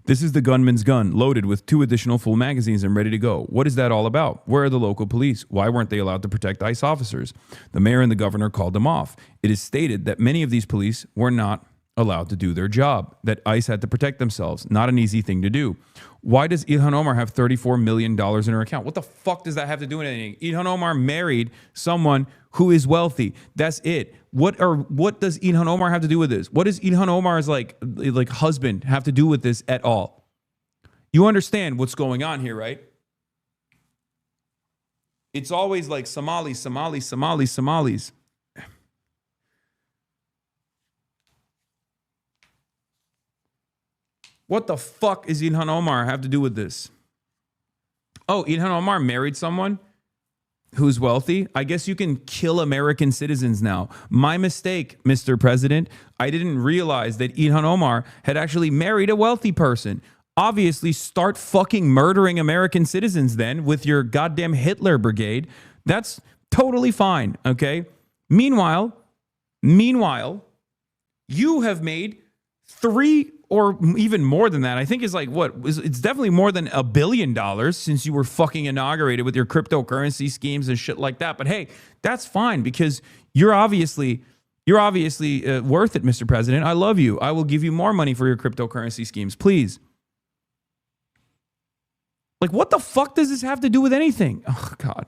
This is the gunman's gun, loaded with 2 additional full magazines and ready to go. What is that all about? Where are the local police? Why weren't they allowed to protect ICE officers? The mayor and the governor called them off. It is stated that many of these police were not allowed to do their job, that ICE had to protect themselves. Not an easy thing to do. Why does Ilhan Omar have $34 million in her account? What the fuck does that have to do with anything? Ilhan Omar married someone who is wealthy. That's it. What does Ilhan Omar have to do with this? What does Ilhan Omar's like husband have to do with this at all? You understand what's going on here, right? It's always like Somalis. What the fuck is Ilhan Omar have to do with this? Oh, Ilhan Omar married someone who's wealthy. I guess you can kill American citizens now. My mistake, Mr. President. I didn't realize that Ilhan Omar had actually married a wealthy person. Obviously, start fucking murdering American citizens then with your goddamn Hitler brigade. That's Totally fine, okay? Meanwhile, you have made 3 or even more than that. I think it's like it's definitely more than $1 billion since you were fucking inaugurated with your cryptocurrency schemes and shit like that. But hey, that's fine because you're obviously worth it, Mr. President. I love you. I will give you more money for your cryptocurrency schemes, please. Like, what the fuck does this have to do with anything? Oh, God.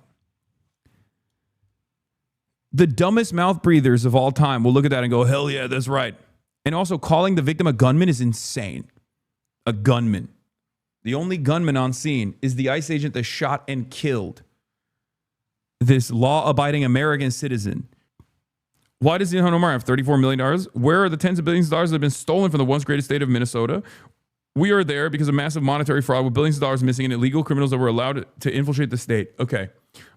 The dumbest mouth breathers of all time will look at that and go, hell yeah, that's right. And also calling the victim a gunman is insane. A gunman. The only gunman on scene is the ICE agent that shot and killed this law-abiding American citizen. Why does Ilhan Omar have $34 million? Where are the tens of billions of dollars that have been stolen from the once greatest state of Minnesota? We are there because of massive monetary fraud with billions of dollars missing and illegal criminals that were allowed to infiltrate the state. Okay,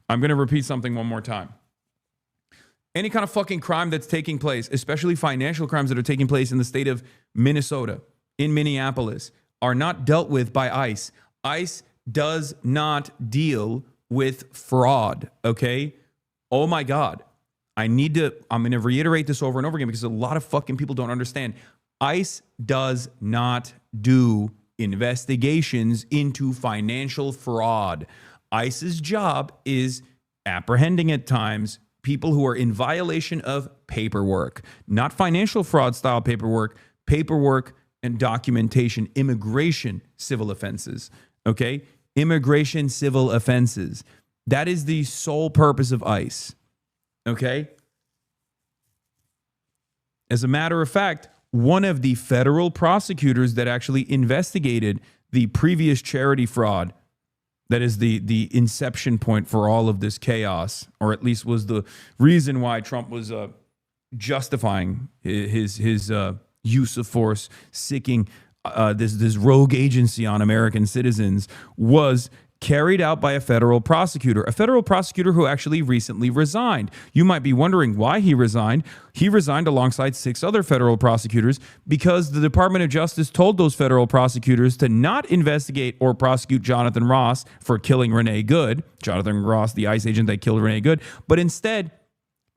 I'm going to repeat something one more time. Any kind of fucking crime that's taking place, especially financial crimes that are taking place in the state of Minnesota, in Minneapolis, are not dealt with by ICE. ICE does not deal with fraud, okay? Oh my God. I'm going to reiterate this over and over again because a lot of fucking people don't understand. ICE does not do investigations into financial fraud. ICE's job is apprehending at times people who are in violation of paperwork, not financial fraud style paperwork and documentation, immigration civil offenses, okay? Immigration civil offenses. That is the sole purpose of ICE, okay? As a matter of fact, one of the federal prosecutors that actually investigated the previous charity fraud, that is the inception point for all of this chaos, or at least was the reason why Trump was justifying his use of force, seeking this rogue agency on American citizens, was carried out by a federal prosecutor who actually recently resigned. You might be wondering why he resigned. He resigned alongside 6 other federal prosecutors because the Department of Justice told those federal prosecutors to not investigate or prosecute Jonathan Ross for killing Renee Good, Jonathan Ross, the ICE agent that killed Renee Good, but instead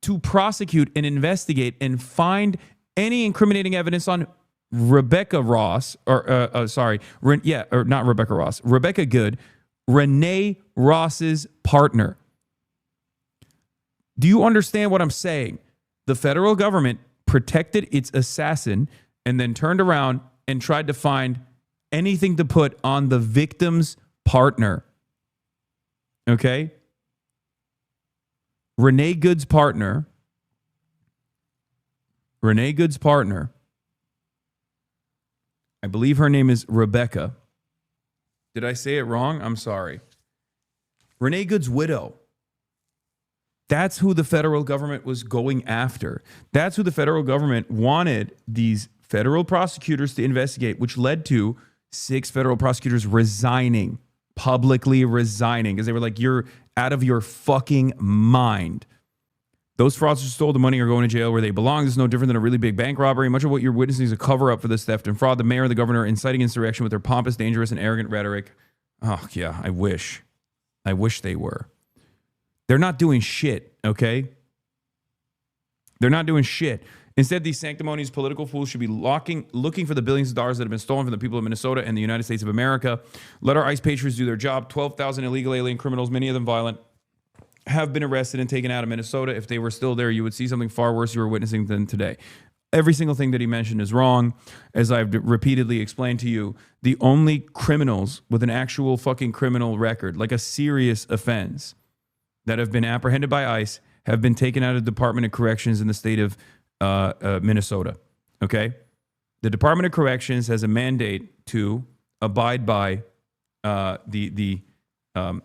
to prosecute and investigate and find any incriminating evidence on Rebecca Good, Renee Ross's partner. Do you understand what I'm saying? The federal government protected its assassin and then turned around and tried to find anything to put on the victim's partner. Okay? Renee Good's partner, I believe her name is Rebecca. Did I say it wrong? I'm sorry. Renee Good's widow. That's who the federal government was going after. That's who the federal government wanted these federal prosecutors to investigate, which led to 6 federal prosecutors publicly resigning, because they were like, you're out of your fucking mind. Those fraudsters stole the money are going to jail where they belong. This is no different than a really big bank robbery. Much of what you're witnessing is a cover-up for this theft and fraud. The mayor and the governor are inciting insurrection with their pompous, dangerous, and arrogant rhetoric. Oh, yeah, I wish they were. They're not doing shit, okay? They're not doing shit. Instead, these sanctimonious political fools should be looking for the billions of dollars that have been stolen from the people of Minnesota and the United States of America. Let our ICE patriots do their job. 12,000 illegal alien criminals, many of them violent, have been arrested and taken out of Minnesota. If they were still there, you would see something far worse you were witnessing than today. Every single thing that he mentioned is wrong. As I've repeatedly explained to you, the only criminals with an actual fucking criminal record, like a serious offense, that have been apprehended by ICE have been taken out of the Department of Corrections in the state of Minnesota. Okay? The Department of Corrections has a mandate to abide by the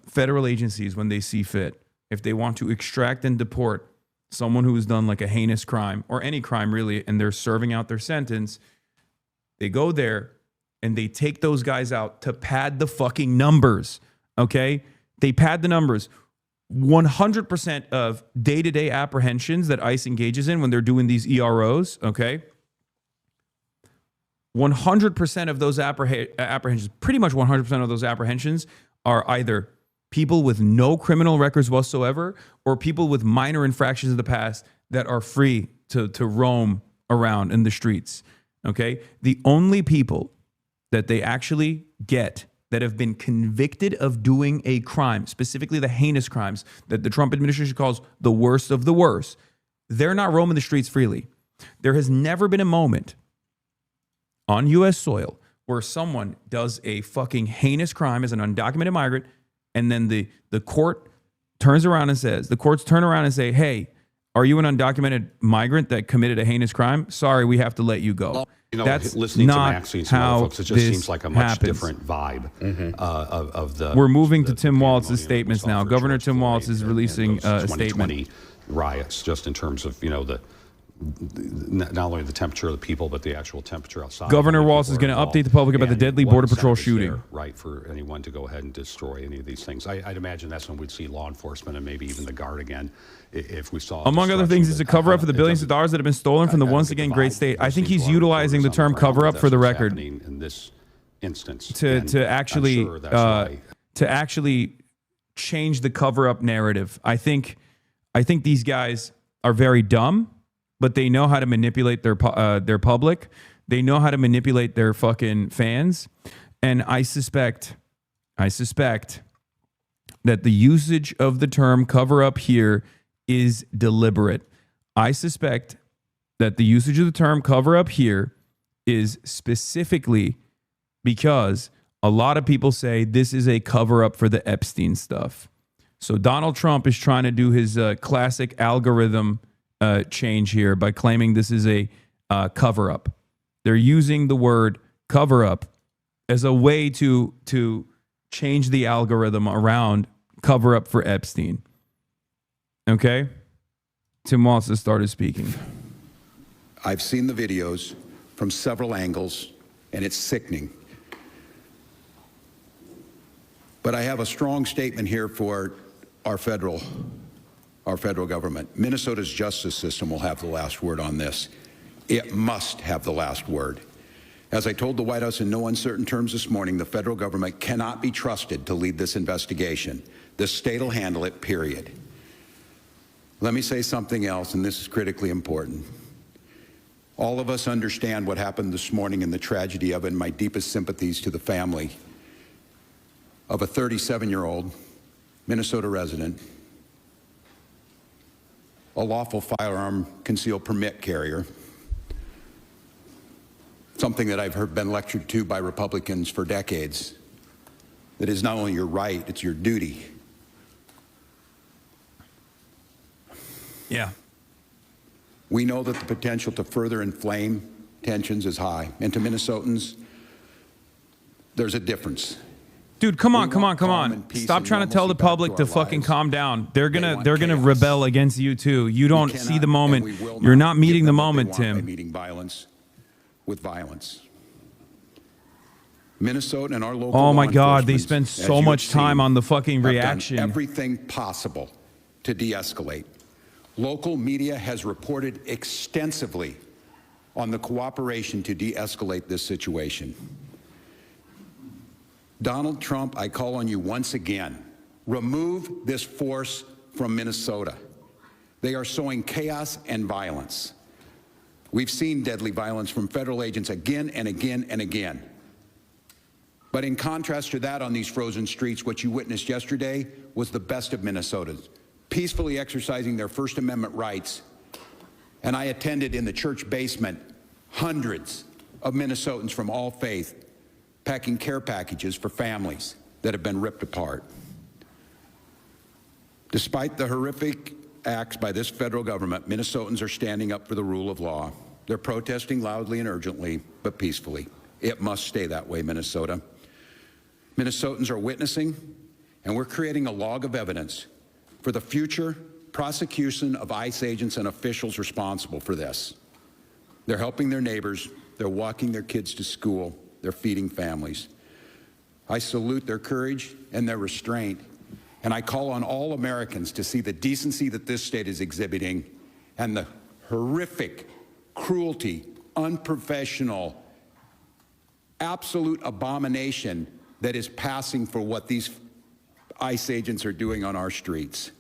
federal agencies when they see fit. If they want to extract and deport someone who has done like a heinous crime or any crime really, and they're serving out their sentence, they go there and they take those guys out to pad the fucking numbers, okay? They pad the numbers. 100% of day-to-day apprehensions that ICE engages in when they're doing these EROs, okay? 100% of those apprehensions, pretty much 100% of those apprehensions are either people with no criminal records whatsoever or people with minor infractions of the past that are free to roam around in the streets. Okay? The only people that they actually get that have been convicted of doing a crime, specifically the heinous crimes that the Trump administration calls the worst of the worst, they're not roaming the streets freely. There has never been a moment on U.S. soil where someone does a fucking heinous crime as an undocumented migrant, and then the court turns around and says, the courts turn around and say, hey, are you an undocumented migrant that committed a heinous crime? Sorry, we have to let you go. You know, That's listening not to Maxine and some how other folks, it just this seems like a much happens. different vibe of the. We're moving to the Tim Walz's pandemonium statements we saw now. for Governor George Tim Floyd Walz is and releasing those a 2020 statement. riots, just in terms of, you know, not only the temperature of the people, but the actual temperature outside. Governor How many Walz people is are going to involved, update the public about the and deadly what Border Patrol incentive is shooting. there, right, for anyone to go ahead and destroy any of these things. I'd imagine that's when we'd see law enforcement and maybe even the Guard again, if we saw. Among other things, it's a cover up for the billions of dollars that have been stolen from the once again great state. I think he's utilizing the term cover up for the record in this instance to actually change the cover up narrative. I think these guys are very dumb, but they know how to manipulate their public. They know how to manipulate their fucking fans. And I suspect that the usage of the term cover up here is deliberate. I suspect that the usage of the term cover up here is specifically because a lot of people say this is a cover up for the Epstein stuff. So Donald Trump is trying to do his classic algorithm change here by claiming this is a cover up. They're using the word cover up as a way to change the algorithm around cover up for Epstein. Okay? Tim Walz has started speaking. I've seen the videos from several angles, and it's sickening. But I have a strong statement here for our federal government. Minnesota's justice system will have the last word on this. It must have the last word. As I told the White House in no uncertain terms this morning, the federal government cannot be trusted to lead this investigation. The state will handle it, period. Let me say something else, and this is critically important. All of us understand what happened this morning and the tragedy of it, and my deepest sympathies to the family of a 37-year-old Minnesota resident, a lawful firearm concealed permit carrier, something that I've been lectured to by Republicans for decades, that is not only your right, it's your duty. Yeah. We know that the potential to further inflame tensions is high. And to Minnesotans, there's a difference. Dude, come on. Stop trying to tell the public to fucking calm down. They're gonna rebel against you too. You don't see the moment. You're not meeting the moment, Tim. Meeting violence with violence. Minnesota and our local Oh my law God, they enforcement, spend as so you much have time seen, on the fucking have reaction. done everything possible to de-escalate. Local media has reported extensively on the cooperation to de-escalate this situation. Donald Trump, I call on you once again, remove this force from Minnesota. They are sowing chaos and violence. We've seen deadly violence from federal agents again and again and again. But in contrast to that, on these frozen streets, what you witnessed yesterday was the best of Minnesotans, peacefully exercising their First Amendment rights. And I attended in the church basement hundreds of Minnesotans from all faith packing care packages for families that have been ripped apart. Despite the horrific acts by this federal government, Minnesotans are standing up for the rule of law. They're protesting loudly and urgently, but peacefully. It must stay that way, Minnesota. Minnesotans are witnessing, and we're creating a log of evidence for the future prosecution of ICE agents and officials responsible for this. They're helping their neighbors. They're walking their kids to school. They're feeding families. I salute their courage and their restraint, and I call on all Americans to see the decency that this state is exhibiting and the horrific cruelty, unprofessional, absolute abomination that is passing for what these ICE agents are doing on our streets.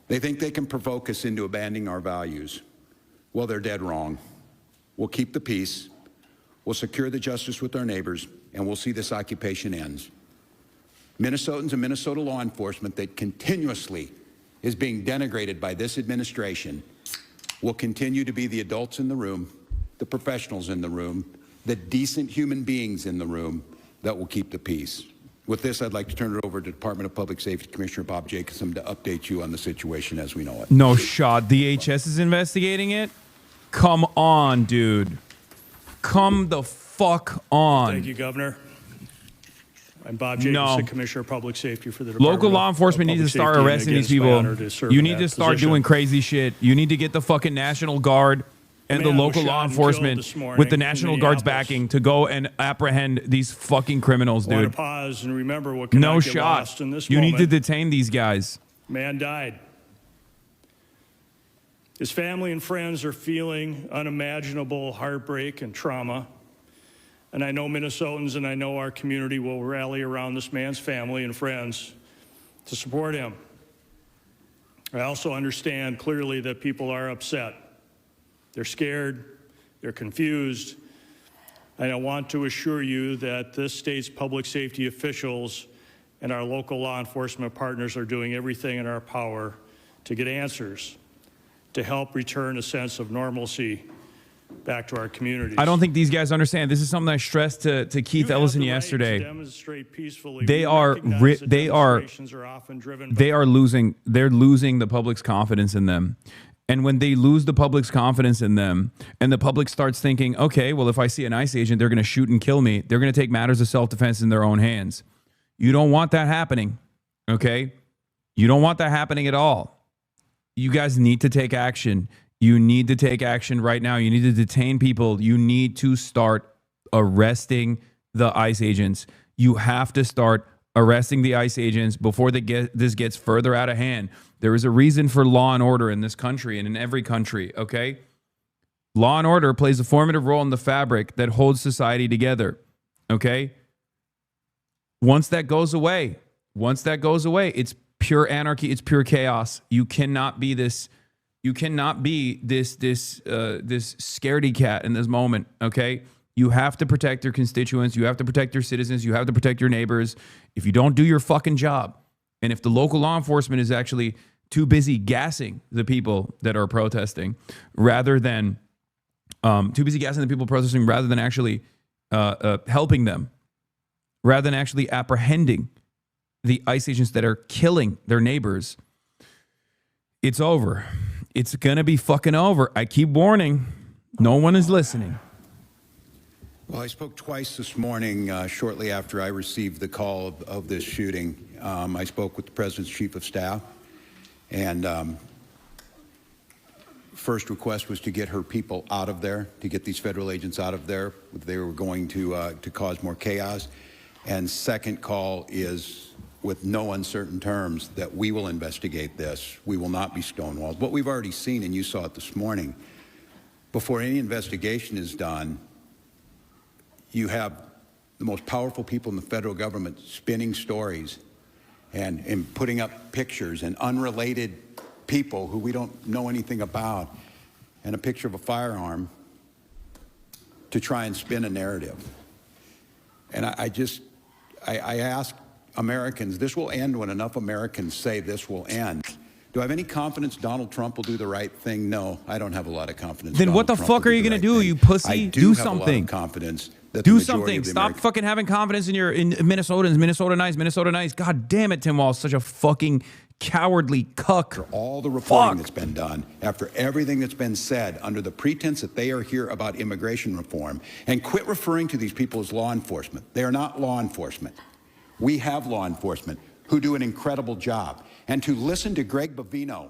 They think they can provoke us into abandoning our values. Well, they're dead wrong. We'll keep the peace, we'll secure the justice with our neighbors, and we'll see this occupation ends. Minnesotans and Minnesota law enforcement that continuously is being denigrated by this administration will continue to be the adults in the room, the professionals in the room, the decent human beings in the room that will keep the peace. With this, I'd like to turn it over to Department of Public Safety Commissioner Bob Jacobson to update you on the situation as we know it. No shot. DHS is investigating it? Come on, dude. Come the fuck on. Thank you, Governor. I'm Bob Jacobson, Commissioner of Public Safety for the Local law enforcement needs to start arresting these people. You need to start doing crazy shit. You need to get the fucking National Guard and the local law enforcement with the National Guard's backing to go and apprehend these fucking criminals, I want dude. to pause and remember what No cannot get shot. lost in this You need to moment. detain these guys. Man died. His family and friends are feeling unimaginable heartbreak and trauma. And I know Minnesotans and I know our community will rally around this man's family and friends to support him. I also understand clearly that people are upset. They're scared, they're confused. And I want to assure you that this state's public safety officials and our local law enforcement partners are doing everything in our power to get answers, to help return a sense of normalcy back to our communities. I don't think these guys understand. This is something I stressed to Keith Ellison yesterday. They are losing the public's confidence in them. And when they lose the public's confidence in them and the public starts thinking, okay, well, if I see an ICE agent, they're going to shoot and kill me. They're going to take matters of self-defense in their own hands. You don't want that happening. Okay. You don't want that happening at all. You guys need to take action. You need to take action right now. You need to detain people. You need to start arresting the ICE agents. You have to start arresting the ICE agents before this gets further out of hand. There is a reason for law and order in this country and in every country, okay? Law and order plays a formative role in the fabric that holds society together, okay? Once that goes away, it's pure anarchy, it's pure chaos. You cannot be this scaredy cat in this moment, okay? You have to protect your constituents. You have to protect your citizens. You have to protect your neighbors. If you don't do your fucking job, and if the local law enforcement is actually too busy gassing the people that are protesting rather than actually helping them, rather than actually apprehending the ICE agents that are killing their neighbors, it's over. It's going to be fucking over. I keep warning. No one is listening. Well, I spoke twice this morning shortly after I received the call of this shooting. I spoke with the President's Chief of Staff, and first request was to get her people out of there, to get these federal agents out of there. They were going to cause more chaos. And second call is, with no uncertain terms, that we will investigate this. We will not be stonewalled. What we've already seen, and you saw it this morning, before any investigation is done, you have the most powerful people in the federal government spinning stories and putting up pictures, and unrelated people who we don't know anything about, and a picture of a firearm to try and spin a narrative. And I ask Americans, this will end when enough Americans say this will end. Do I have any confidence Donald Trump will do the right thing? No, I don't have a lot of confidence. Then what the fuck are you going to do, you pussy? Do something. I do have a lot of confidence. Do something. Stop fucking having confidence in Minnesotans. Minnesota nice. Minnesota nice. God damn it, Tim Walz, such a fucking cowardly cuck. After all the reporting that's been done, after everything that's been said under the pretense that they are here about immigration reform, and quit referring to these people as law enforcement. They are not law enforcement. We have law enforcement who do an incredible job. And to listen to Greg Bovino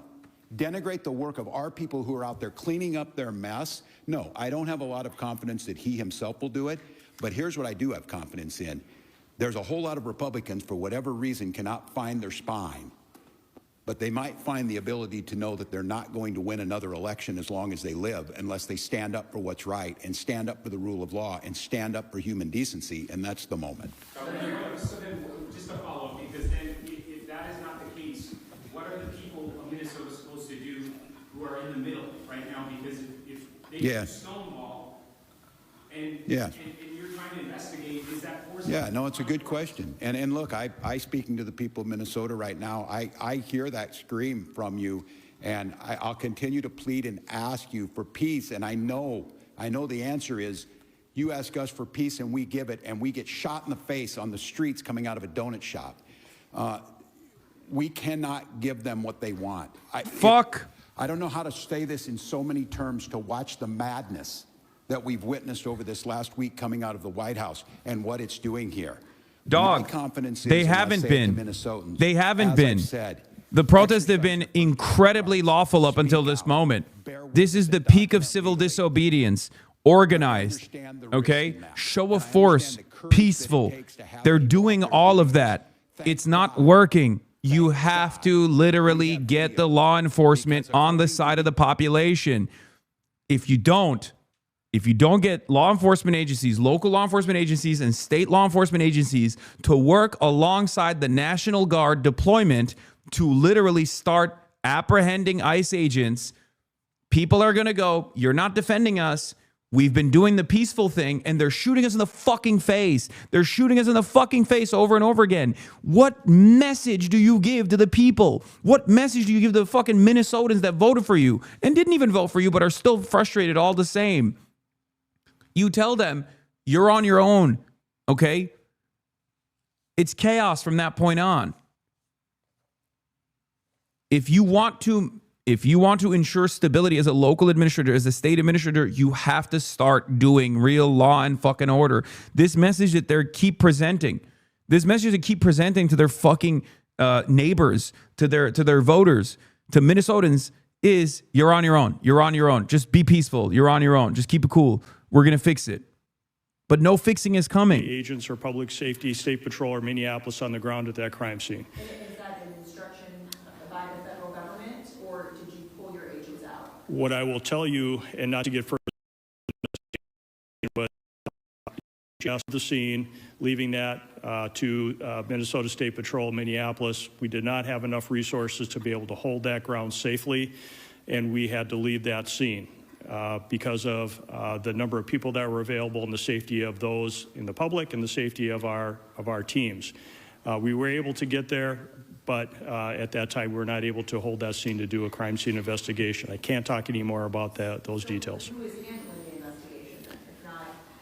denigrate the work of our people who are out there cleaning up their mess, no, I don't have a lot of confidence that he himself will do it. But here's what I do have confidence in. There's a whole lot of Republicans, for whatever reason, cannot find their spine but they might find the ability to know that they're not going to win another election as long as they live unless they stand up for what's right and stand up for the rule of law and stand up for human decency, and that's the moment. So then just a follow-up, because then if that is not the case, what are the people of Minnesota supposed to do who are in the middle right now? Because if they do Stonewall and you're trying to investigate, is that forcing? Yeah, no, it's a good question. And look, I speaking to the people of Minnesota right now, I hear that scream from you, and I'll continue to plead and ask you for peace. And I know the answer is you ask us for peace and we give it, and we get shot in the face on the streets coming out of a donut shop. We cannot give them what they want. I don't know how to say this in so many terms to watch the madness that we've witnessed over this last week coming out of the White House and what it's doing here. Dog, my confidence is, they haven't been. Minnesotans, They haven't been. Said, the protests have been incredibly lawful up until this moment. This is the peak of civil disobedience. Organized, okay? Show of force, peaceful. They're doing all of that. It's not working. You have to literally get the law enforcement on the side of the population. If you don't get law enforcement agencies, local law enforcement agencies, and state law enforcement agencies to work alongside the National Guard deployment to literally start apprehending ICE agents, people are going to go, you're not defending us. We've been doing the peaceful thing, and they're shooting us in the fucking face. They're shooting us in the fucking face over and over again. What message do you give to the people? What message do you give to the fucking Minnesotans that voted for you and didn't even vote for you but are still frustrated all the same? You tell them you're on your own, okay? It's chaos from that point on. If you want to ensure stability as a local administrator, as a state administrator, you have to start doing real law and fucking order. This message that they keep presenting to their fucking neighbors, to their voters, to Minnesotans is you're on your own. You're on your own. Just be peaceful. You're on your own. Just keep it cool. We're going to fix it. But no fixing is coming. Agents or public safety, state patrol, or Minneapolis on the ground at that crime scene. Is that an instruction by the federal government, or did you pull your agents out? What I will tell you, and not to get further, but just the scene, leaving that to Minnesota State Patrol, Minneapolis, we did not have enough resources to be able to hold that ground safely, and we had to leave that scene. Because of the number of people that were available and the safety of those in the public and the safety of our teams. We were able to get there, but at that time we were not able to hold that scene to do a crime scene investigation. I can't talk any more about those details. Who is handling the investigation,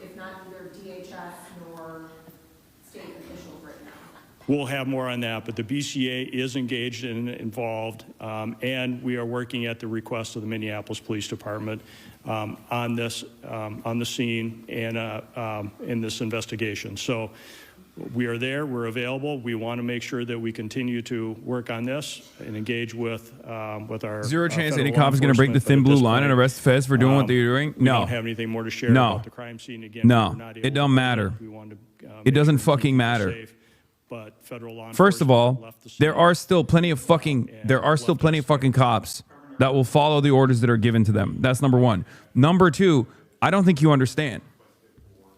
if not either DHS nor state officials right now? We'll have more on that, but the BCA is engaged and involved, and we are working at the request of the Minneapolis Police Department on this, on the scene and in this investigation. So we are there, we're available. We want to make sure that we continue to work on this and engage with our Zero chance any cop is going to break the thin blue line and arrest the feds for doing what they're doing? We No. don't have anything more to share about the crime scene. Again, No. we're not able It don't to- matter. We wanted to, It doesn't make sure fucking people are matter. safe, but federal law First of enforcement all, left the scene. there are still plenty of fucking cops that will follow the orders that are given to them. That's number one. Number two, I don't think you understand.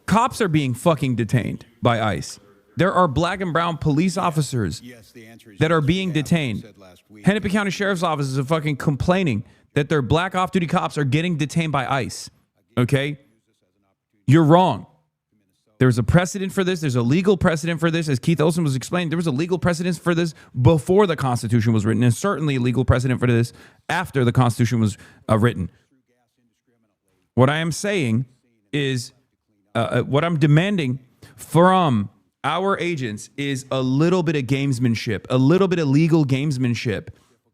Cops are being fucking detained by ICE. There are black and brown police officers that are being detained. Hennepin County Sheriff's Office is fucking complaining that their black off-duty cops are getting detained by ICE. Okay? You're wrong. There's a precedent for this. There's a legal precedent for this. As Keith Olson was explaining, there was a legal precedent for this before the Constitution was written, and certainly a legal precedent for this after the Constitution was written. What I am saying is, what I'm demanding from our agents is a little bit of gamesmanship, a little bit of legal gamesmanship,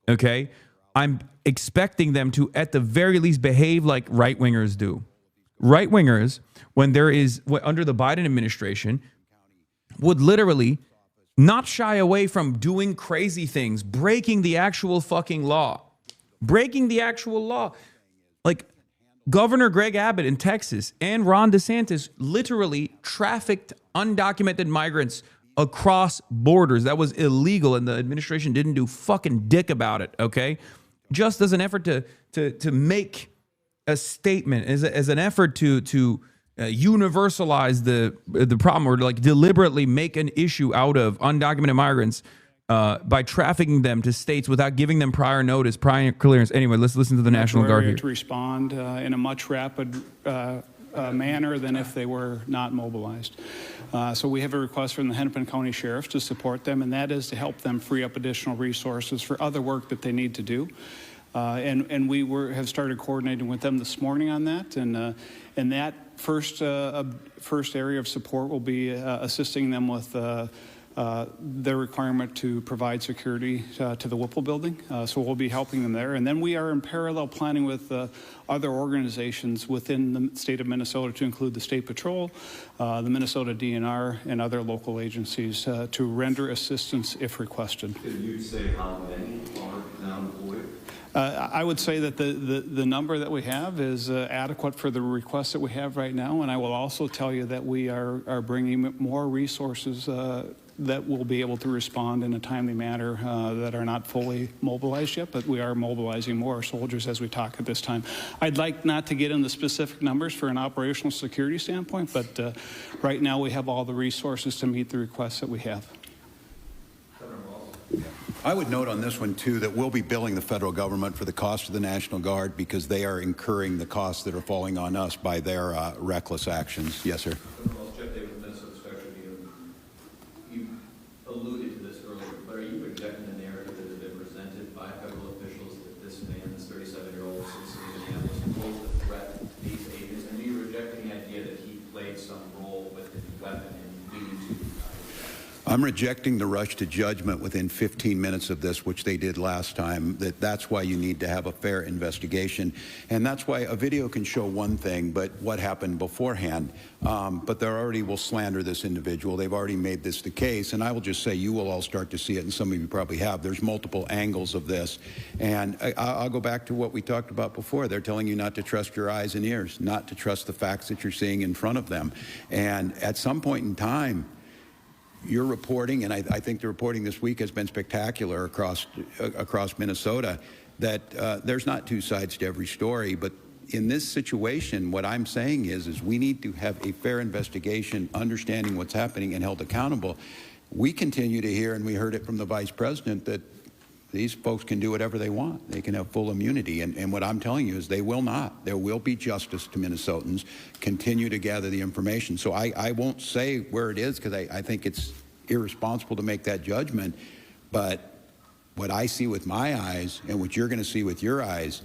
okay? I'm expecting them to, at the very least, behave like right-wingers do. Right-wingers, when there is, under the Biden administration, would literally not shy away from doing crazy things, breaking the actual fucking law. Breaking the actual law. Like, Governor Greg Abbott in Texas and Ron DeSantis literally trafficked undocumented migrants across borders. That was illegal, and the administration didn't do fucking dick about it, okay? Just as an effort to make a statement, as an effort to universalize the problem, or to like deliberately make an issue out of undocumented migrants by trafficking them to states without giving them prior notice, prior clearance. Anyway, let's listen to the National Guard here. To respond in a much rapid manner than if they were not mobilized. So we have a request from the Hennepin County Sheriff to support them, and that is to help them free up additional resources for other work that they need to do. And we have started coordinating with them this morning on that, and that first area of support will be assisting them with their requirement to provide security to the Whipple building. So we'll be helping them there. And then we are in parallel planning with other organizations within the state of Minnesota, to include the State Patrol, the Minnesota DNR, and other local agencies to render assistance if requested. Can you say how many are now employed? I would say that the number that we have is adequate for the requests that we have right now, and I will also tell you that we are bringing more resources that will be able to respond in a timely manner that are not fully mobilized yet, but we are mobilizing more soldiers as we talk at this time. I'd like not to get into specific numbers for an operational security standpoint, but right now we have all the resources to meet the requests that we have. I would note on this one, too, that we'll be billing the federal government for the cost of the National Guard because they are incurring the costs that are falling on us by their reckless actions. Yes, sir. You alluded to this earlier, but are you rejecting the narrative that has been presented by federal officials that this man, this 37-year-old citizen of Minneapolis, posed a threat to these agents? And are you rejecting the idea that he played some role with the weapon in leading to I'm rejecting the rush to judgment within 15 minutes of this, which they did last time. That's why you need to have a fair investigation. And that's why a video can show one thing, but what happened beforehand. But they already will slander this individual. They've already made this the case. And I will just say, you will all start to see it, and some of you probably have. There's multiple angles of this. And I'll go back to what we talked about before. They're telling you not to trust your eyes and ears, not to trust the facts that you're seeing in front of them. And at some point in time, your reporting, and I think the reporting this week has been spectacular across Minnesota, that there's not two sides to every story. But in this situation, what I'm saying is we need to have a fair investigation, understanding what's happening, and held accountable. We continue to hear, and we heard it from the vice president, that these folks can do whatever they want. They can have full immunity. And what I'm telling you is they will not. There will be justice to Minnesotans. Continue to gather the information. So I won't say where it is, because I think it's irresponsible to make that judgment. But what I see with my eyes and what you're going to see with your eyes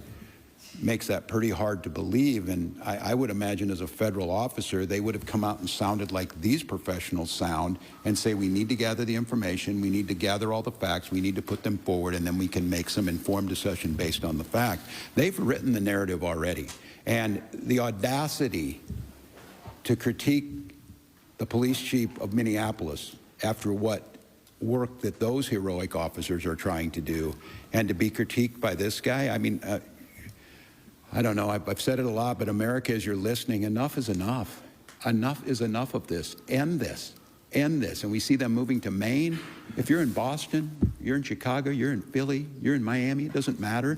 makes that pretty hard to believe. And I would imagine as a federal officer, they would have come out and sounded like these professionals sound and say, we need to gather the information, we need to gather all the facts, we need to put them forward, and then we can make some informed decision based on the fact. They've written the narrative already. And the audacity to critique the police chief of Minneapolis after what work that those heroic officers are trying to do, and to be critiqued by this guy, I mean, I don't know, I've said it a lot, but America, as you're listening, enough is enough. Enough is enough of this. End this. End this. And we see them moving to Maine. If you're in Boston, you're in Chicago, you're in Philly, you're in Miami, it doesn't matter.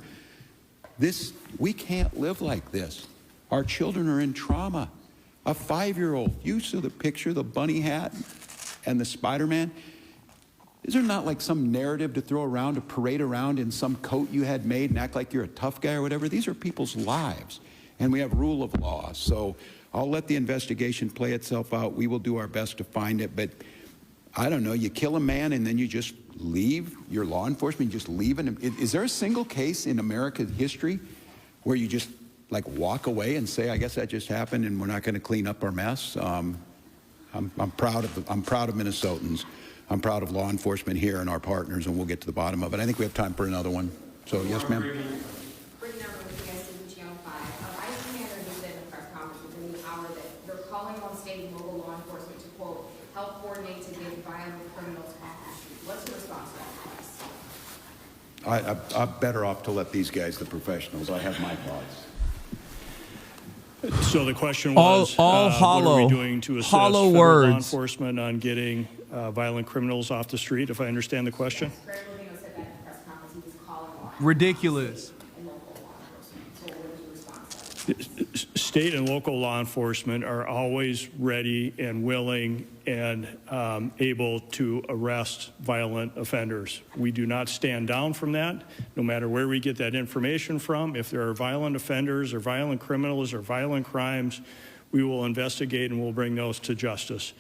We can't live like this. Our children are in trauma. A 5-year-old, you saw the picture, the bunny hat and the Spider-Man. These are not like some narrative to throw around, to parade around in some coat you had made and act like you're a tough guy or whatever. These are people's lives, and we have rule of law. So I'll let the investigation play itself out. We will do our best to find it, but I don't know, you kill a man and then you just leave your law enforcement, you just leave him. Is there a single case in America's history where you just like walk away and say, I guess that just happened and we're not going to clean up our mess? I'm proud of Minnesotans. I'm proud of law enforcement here and our partners, and we'll get to the bottom of it. I think we have time for another one. So, yes, ma'am. I.C.E. commander just said in a press conference within the hour that they're calling on state and local law enforcement to, quote, help coordinate to give violent criminals off. What's your response to that? I'm better off to let these guys, the professionals, I have my thoughts. So the question was, all hollow, what are we doing to assist hollow federal words. law enforcement on getting violent criminals off the street, if I understand the question? Ridiculous. State and local law enforcement are always ready and willing and able to arrest violent offenders. We do not stand down from that, no matter where we get that information from. If there are violent offenders or violent criminals or violent crimes, we will investigate and we'll bring those to justice.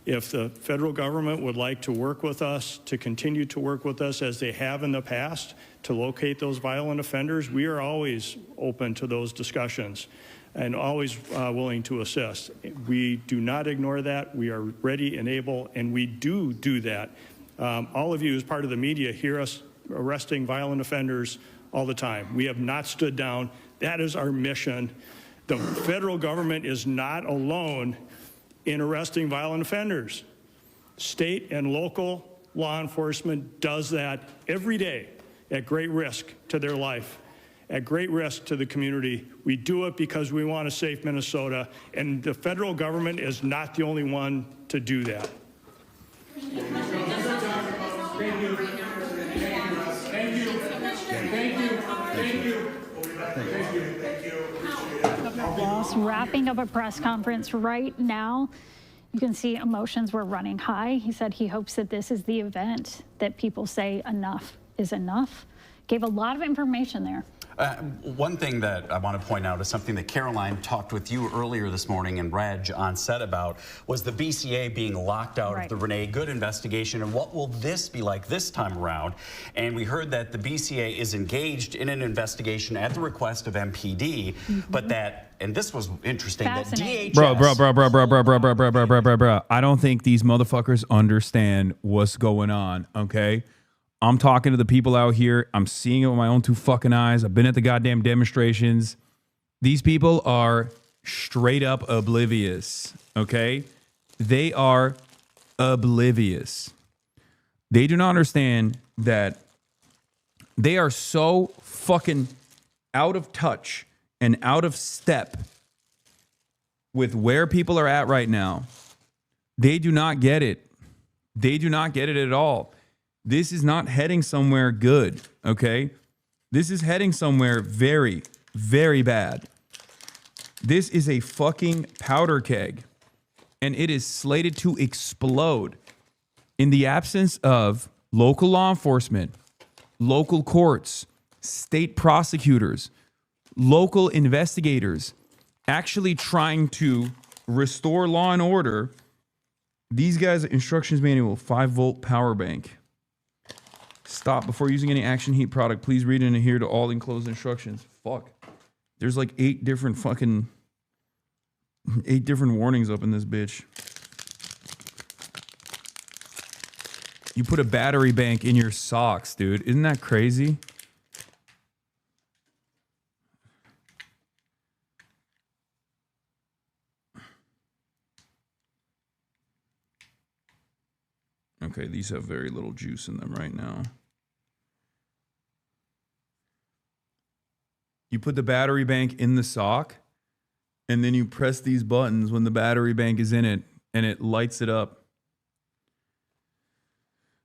If the federal government would like to work with us, to continue to work with us as they have in the past, to locate those violent offenders, we are always open to those discussions and always willing to assist. We do not ignore that. We are ready and able, and we do that. All of you as part of the media hear us arresting violent offenders all the time. We have not stood down. That is our mission. The federal government is not alone in arresting violent offenders. State and local law enforcement does that every day at great risk to their life, at great risk to the community. We do it because we want a safe Minnesota, and the federal government is not the only one to do that. Ross wrapping up a press conference right now. You can see emotions were running high. He said he hopes that this is the event that people say enough is enough. Gave a lot of information there. One thing that I want to point out is something that Caroline talked with you earlier this morning and Reg on set about was the BCA being locked out of the Renee Good investigation, and what will this be like this time around? And we heard that the BCA is engaged in an investigation at the request of MPD, but that, and this was interesting, that DHS... Bro. I don't think these motherfuckers understand what's going on, okay? I'm talking to the people out here. I'm seeing it with my own two fucking eyes. I've been at the goddamn demonstrations. These people are straight up oblivious, okay? They are oblivious. They do not understand that they are so fucking out of touch and out of step with where people are at right now. They do not get it. They do not get it at all. This is not heading somewhere good, okay? This is heading somewhere very, very bad. This is a fucking powder keg, and it is slated to explode in the absence of local law enforcement, local courts, state prosecutors, local investigators actually trying to restore law and order. These guys' instructions manual, 5-volt power bank. Stop before using any Action Heat product. Please read and adhere to all enclosed instructions. Fuck. There's like 8 different warnings up in this bitch. You put a battery bank in your socks, dude. Isn't that crazy? Okay, these have very little juice in them right now. You put the battery bank in the sock, and then you press these buttons when the battery bank is in it, and it lights it up.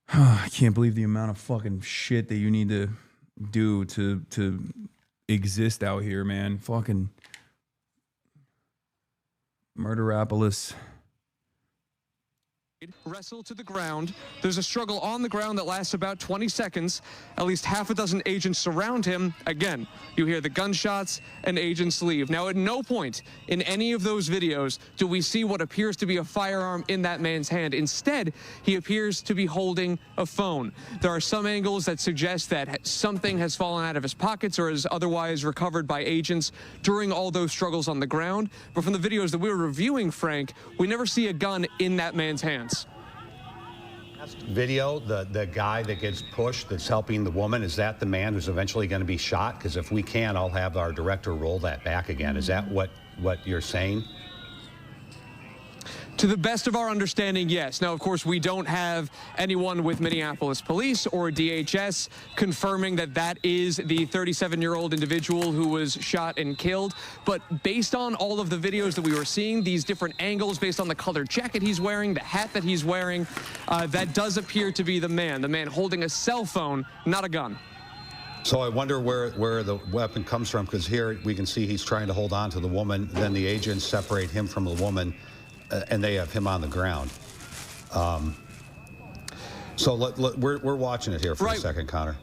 I can't believe the amount of fucking shit that you need to do to exist out here, man. Fucking Murderapolis. Wrestle to the ground. There's a struggle on the ground that lasts about 20 seconds. At least half a dozen agents surround him. Again, you hear the gunshots and agents leave. Now, at no point in any of those videos do we see what appears to be a firearm in that man's hand. Instead, he appears to be holding a phone. There are some angles that suggest that something has fallen out of his pockets or is otherwise recovered by agents during all those struggles on the ground. But from the videos that we were reviewing, Frank, we never see a gun in that man's hands. Video, the guy that gets pushed that's helping the woman, is that the man who's eventually going to be shot? Because if we can, I'll have our director roll that back again. Is that what you're saying? To the best of our understanding, yes. Now, of course, we don't have anyone with Minneapolis police or DHS confirming that that is the 37-year-old individual who was shot and killed. But based on all of the videos that we were seeing, these different angles, based on the colored jacket he's wearing, the hat that he's wearing, that does appear to be the man holding a cell phone, not a gun. So I wonder where the weapon comes from, because here we can see he's trying to hold on to the woman. Then the agents separate him from the woman, and they have him on the ground. So we're watching it here for a second, Connor.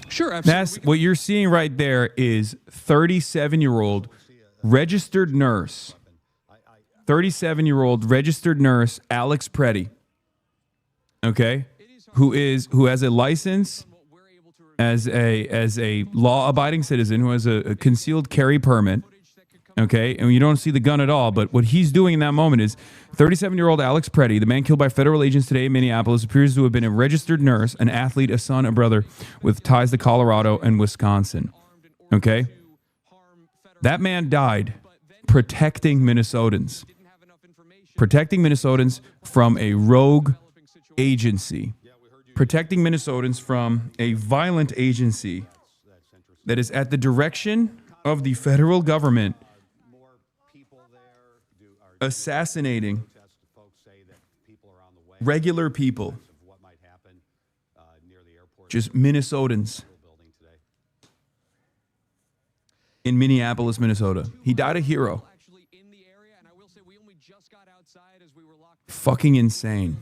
Sure, absolutely. That's what you're seeing right there is 37-year-old registered nurse. 37-year-old registered nurse Alex Pretti. Okay? Who has a license as a law-abiding citizen, who has a concealed carry permit. Okay, and you don't see the gun at all, but what he's doing in that moment is 37-year-old Alex Pretti, the man killed by federal agents today in Minneapolis, appears to have been a registered nurse, an athlete, a son, a brother with ties to Colorado and Wisconsin. Okay? That man died protecting Minnesotans. Protecting Minnesotans from a rogue agency. Protecting Minnesotans from a violent agency that is at the direction of the federal government, assassinating regular people, just Minnesotans in Minneapolis, Minnesota. He died a hero. Fucking insane.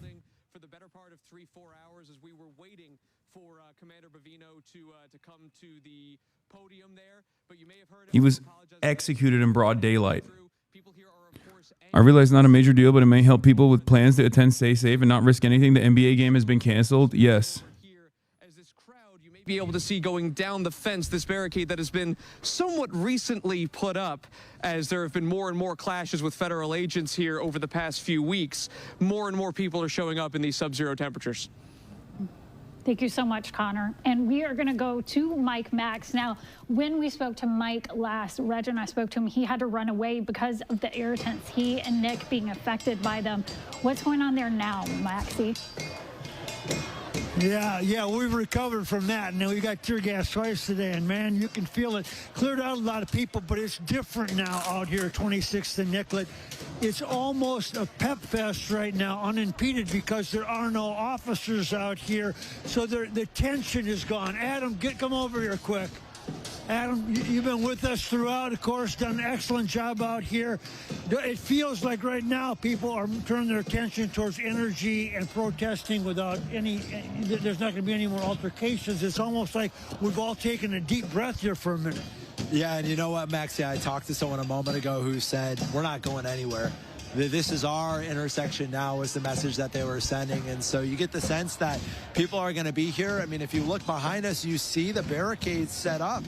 For the better part of 3-4 hours as we were waiting for Commander Bavino to come to the podium there. But you may have heard He was executed in broad daylight. I realize not a major deal, but it may help people with plans to attend stay safe and not risk anything. The NBA game has been canceled. Yes. Be able to see going down the fence, this barricade that has been somewhat recently put up as there have been more and more clashes with federal agents here over the past few weeks. More and more people are showing up in these sub-zero temperatures. Thank you so much, Connor. And we are going to go to Mike Max. Now, when we spoke to Mike last, Reg and I spoke to him, he had to run away because of the irritants, he and Nick being affected by them. What's going on there now, Maxie? Yeah, we've recovered from that. And we got tear gas twice today, and man, you can feel it. Cleared out a lot of people, but it's different now out here, 26th and Nicollet. It's almost a pep fest right now, unimpeded, because there are no officers out here. So the tension is gone. Adam, come over here quick. Adam, you've been with us throughout, of course, done an excellent job out here. It feels like right now people are turning their attention towards energy and protesting without there's not going to be any more altercations. It's almost like we've all taken a deep breath here for a minute. Yeah, and you know what, Maxie, I talked to someone a moment ago who said, we're not going anywhere. This is our intersection now, was the message that they were sending. And so you get the sense that people are going to be here. I mean, if you look behind us, you see the barricades set up.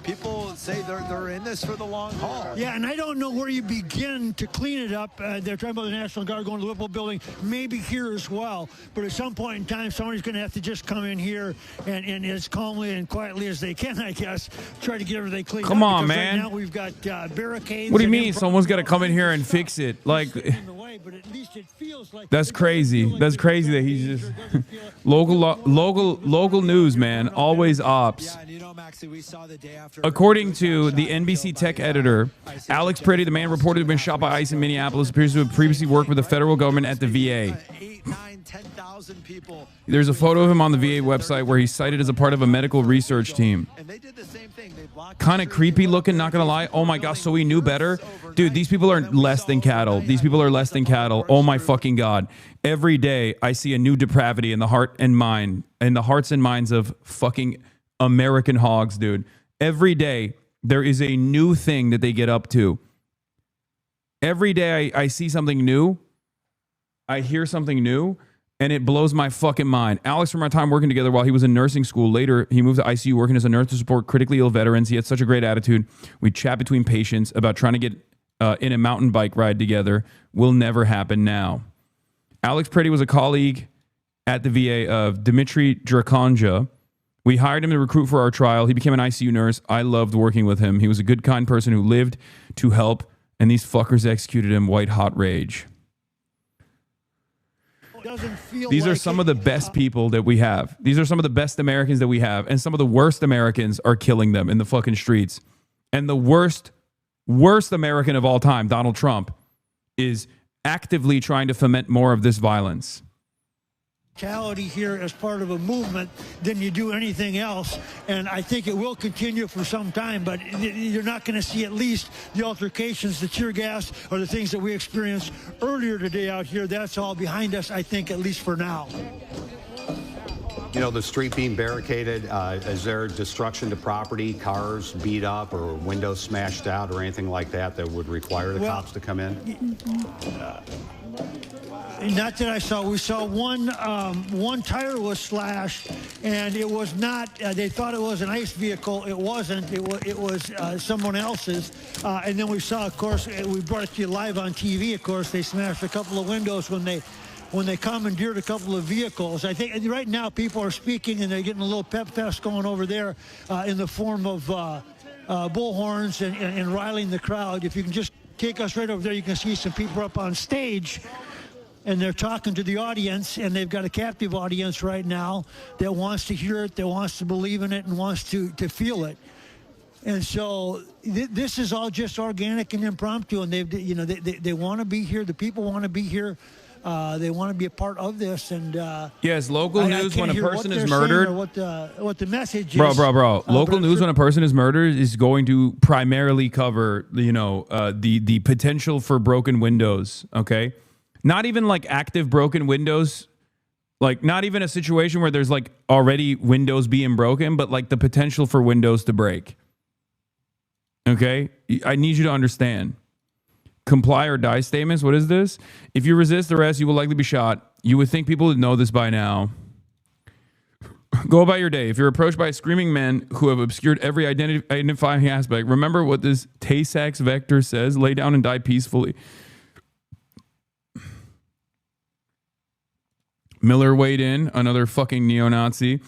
People say they're in this for the long haul. Yeah, and I don't know where you begin to clean it up. They're talking about the National Guard going to the Whipple building, maybe here as well. But at some point in time, somebody's going to have to just come in here and as calmly and quietly as they can, I guess, try to get everything cleaned up. Come on, man. Right now we've got barricades. What do you mean? Someone's got to come in here and fix it. Like, that's crazy. That's crazy that he's just local news, man. Always ops. According to the NBC tech editor, Alex Pretti, the man reported to have been shot by ICE in Minneapolis, appears to have previously worked with the federal government at the VA. There's a photo of him on the VA website where he's cited as a part of a medical research team. Kind of creepy looking, not gonna lie. Oh my gosh, so he knew better? Dude, these people are less than cattle. These people are less than cattle. Oh my fucking God. Every day I see a new depravity in the heart and mind, in the hearts and minds of fucking American hogs, dude. Every day there is a new thing that they get up to. Every day I see something new. I hear something new. And it blows my fucking mind. Alex, from our time working together while he was in nursing school, later he moved to I.C.E. working as a nurse to support critically ill veterans. He had such a great attitude. We chat between patients about trying to get in a mountain bike ride together. Will never happen now. Alex Pretti was a colleague at the VA of Dmitry Drakonja. We hired him to recruit for our trial. He became an ICU nurse. I loved working with him. He was a good, kind person who lived to help And these fuckers executed him white hot rage. These are some of the best people that we have. These are some of the best Americans that we have. And some of the worst Americans are killing them in the fucking streets. And the worst American of all time, Donald Trump, is actively trying to foment more of this violence. Here as part of a movement than you do anything else, and I think it will continue for some time, but you're not going to see at least the altercations, the tear gas, or the things that we experienced earlier today out here. That's all behind us, I think, at least for now. You know, the street being barricaded, is there destruction to property, cars beat up or windows smashed out or anything like that that would require the cops to come in? Not that I saw. We saw one tire was slashed, and it was not. They thought it was an ICE vehicle. It wasn't. It was someone else's. And then we saw, of course, we brought it to you live on TV. Of course, they smashed a couple of windows when they commandeered a couple of vehicles. I think right now people are speaking, and they're getting a little pep fest going over there in the form of bullhorns and riling the crowd. If you can just take us right over there, you can see some people up on stage. And they're talking to the audience, and they've got a captive audience right now that wants to hear it, that wants to believe in it, and wants to feel it. And so this is all just organic and impromptu, and they want to be here. The people want to be here. They want to be a part of this. And yes, local news when a person is murdered. What the message is, bro. Local news when a person is murdered is going to primarily cover, the potential for broken windows. Okay. Not even like active broken windows, like not even a situation where there's like already windows being broken, but like the potential for windows to break. Okay? I need you to understand. Comply or die statements. What is this? If you resist arrest, you will likely be shot. You would think people would know this by now. Go about your day. If you're approached by screaming men who have obscured every identifying aspect, remember what this Tay-Sachs vector says. Lay down and die peacefully. Miller weighed in, another fucking neo-Nazi.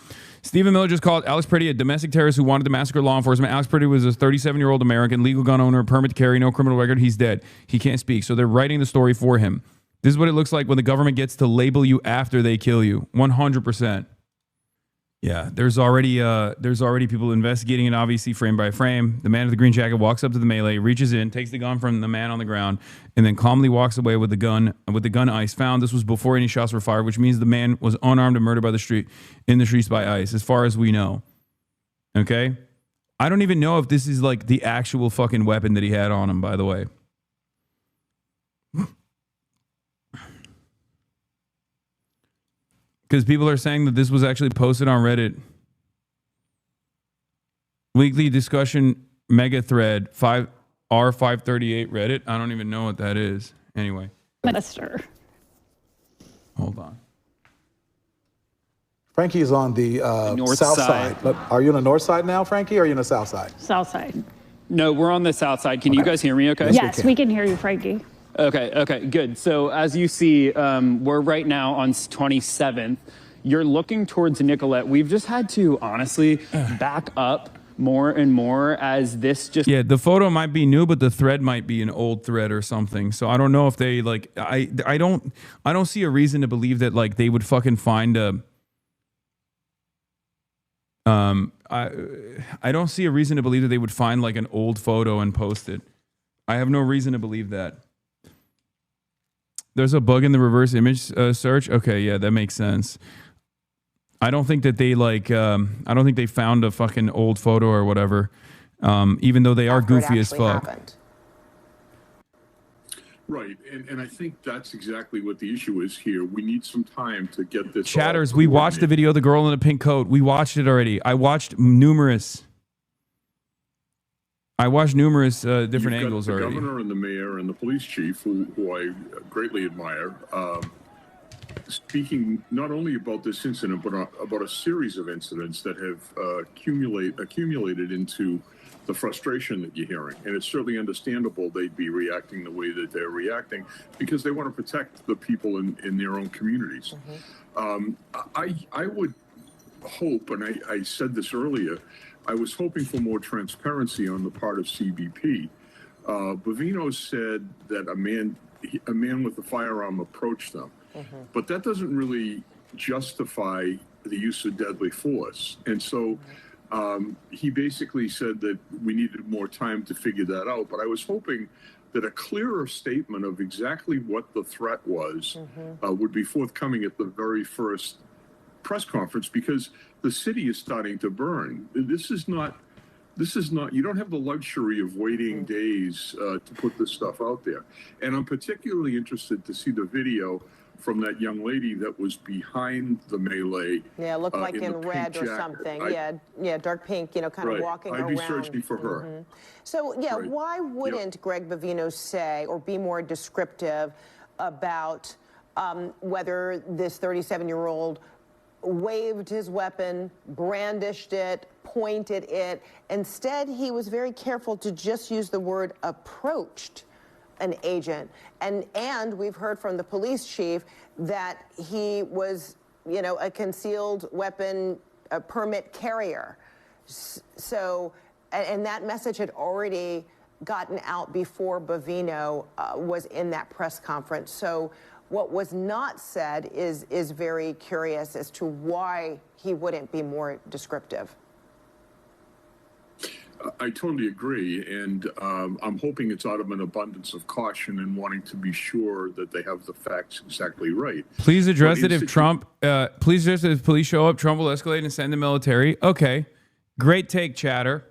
Stephen Miller just called Alex Pretti a domestic terrorist who wanted to massacre law enforcement. Alex Pretti was a 37-year-old American, legal gun owner, permit to carry, no criminal record. He's dead. He can't speak. So they're writing the story for him. This is what it looks like when the government gets to label you after they kill you. 100%. Yeah, there's already people investigating it, obviously frame by frame. The man in the green jacket walks up to the melee, reaches in, takes the gun from the man on the ground, and then calmly walks away with the gun ICE found. This was before any shots were fired, which means the man was unarmed and murdered in the streets by ICE, as far as we know. Okay? I don't even know if this is like the actual fucking weapon that he had on him, by the way. Because people are saying that this was actually posted on Reddit. Weekly discussion mega thread R538 Reddit. I don't even know what that is. Anyway. Minister. Hold on. Frankie's on the south side. Are you on the north side now, Frankie, or are you on the south side? South side. No, we're on the south side. Can you guys hear me okay? Yes, we can hear you, Frankie. Okay, good. So as you see, we're right now on 27th. You're looking towards Nicollet. We've just had to, honestly, back up more and more as this just... Yeah, the photo might be new, but the thread might be an old thread or something. So I don't know if they, like... I don't see a reason to believe that, like, they would fucking find a... I don't see a reason to believe that they would find, like, an old photo and post it. I have no reason to believe that. There's a bug in the reverse image search. Okay, yeah, that makes sense. I don't think that they I don't think they found a fucking old photo or whatever, even though they are goofy as fuck. Happened. Right, and I think that's exactly what the issue is here. We need some time to get this. Chatters, we watched the video of the girl in the pink coat. We watched it already. I watched numerous different angles already. The governor and the mayor and the police chief, who I greatly admire, speaking not only about this incident, but about a series of incidents that have accumulated into the frustration that you're hearing. And it's certainly understandable they'd be reacting the way that they're reacting because they want to protect the people in their own communities. I would hope, and I said this earlier, I was hoping for more transparency on the part of CBP Bovino said that a man with a firearm approached them. But that doesn't really justify the use of deadly force. And so he basically said that we needed more time to figure that out. But I was hoping that a clearer statement of exactly what the threat was would be forthcoming at the very first press conference, because the city is starting to burn. This is not, you don't have the luxury of waiting days to put this stuff out there. And I'm particularly interested to see the video from that young lady that was behind the melee. Yeah, looked like in red or jacket. something. Yeah, dark pink, kind of walking around. I'd be searching for her. So, why wouldn't Greg Bovino say or be more descriptive about whether this 37-year-old waved his weapon, brandished it, pointed it? Instead, he was very careful to just use the word approached an agent. And we've heard from the police chief that he was, a concealed weapon permit carrier. So, and that message had already gotten out before Bovino was in that press conference. So what was not said is very curious as to why he wouldn't be more descriptive. I totally agree, and I'm hoping it's out of an abundance of caution and wanting to be sure that they have the facts exactly right. Please address it if Trump, please address it if police show up, Trump will escalate and send the military. Okay, great take, chatter.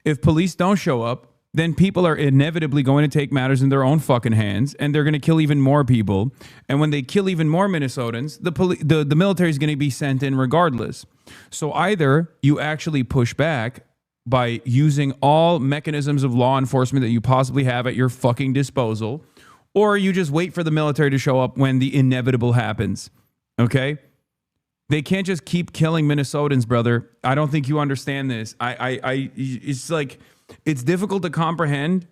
If police don't show up, then people are inevitably going to take matters in their own fucking hands, and they're going to kill even more people. And when they kill even more Minnesotans, the military is going to be sent in regardless. So either you actually push back by using all mechanisms of law enforcement that you possibly have at your fucking disposal, or you just wait for the military to show up when the inevitable happens, okay? They can't just keep killing Minnesotans, brother. I don't think you understand this. It's like, it's difficult to comprehend.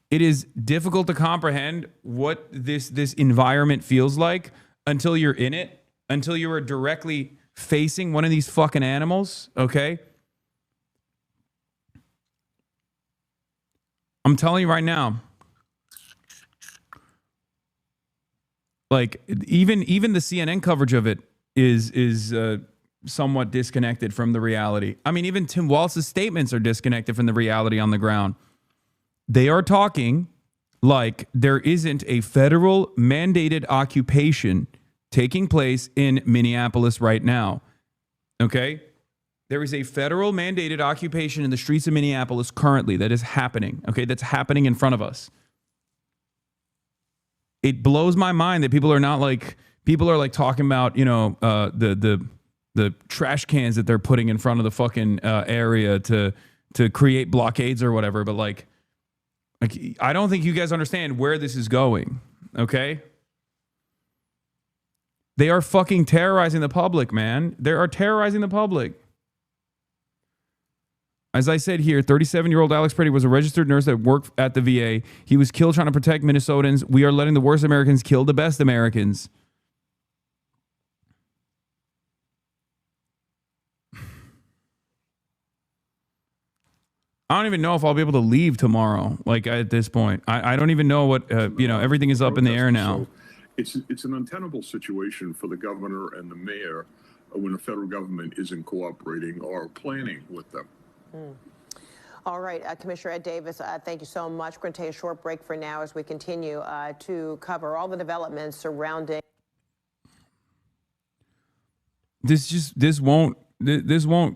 It is difficult to comprehend what this environment feels like until you're in it, until you are directly facing one of these fucking animals, okay? I'm telling you right now, like even the CNN coverage of it is somewhat disconnected from the reality. I mean, even Tim Walz's statements are disconnected from the reality on the ground. They are talking like there isn't a federal mandated occupation taking place in Minneapolis right now. Okay? There is a federal mandated occupation in the streets of Minneapolis currently that is happening. Okay, that's happening in front of us. It blows my mind that people are talking about, the trash cans that they're putting in front of the fucking area to create blockades or whatever. But like I don't think you guys understand where this is going. Okay. They are fucking terrorizing the public, man. They are terrorizing the public. As I said here, 37-year-old Alex Pretti was a registered nurse that worked at the VA. He was killed trying to protect Minnesotans. We are letting the worst Americans kill the best Americans. I don't even know if I'll be able to leave tomorrow, like at this point. I don't even know what, everything is up in the air now. So it's an untenable situation for the governor and the mayor when the federal government isn't cooperating or planning with them. All right, Commissioner Ed Davis, thank you so much. We're going to take a short break for now as we continue to cover all the developments surrounding. This won't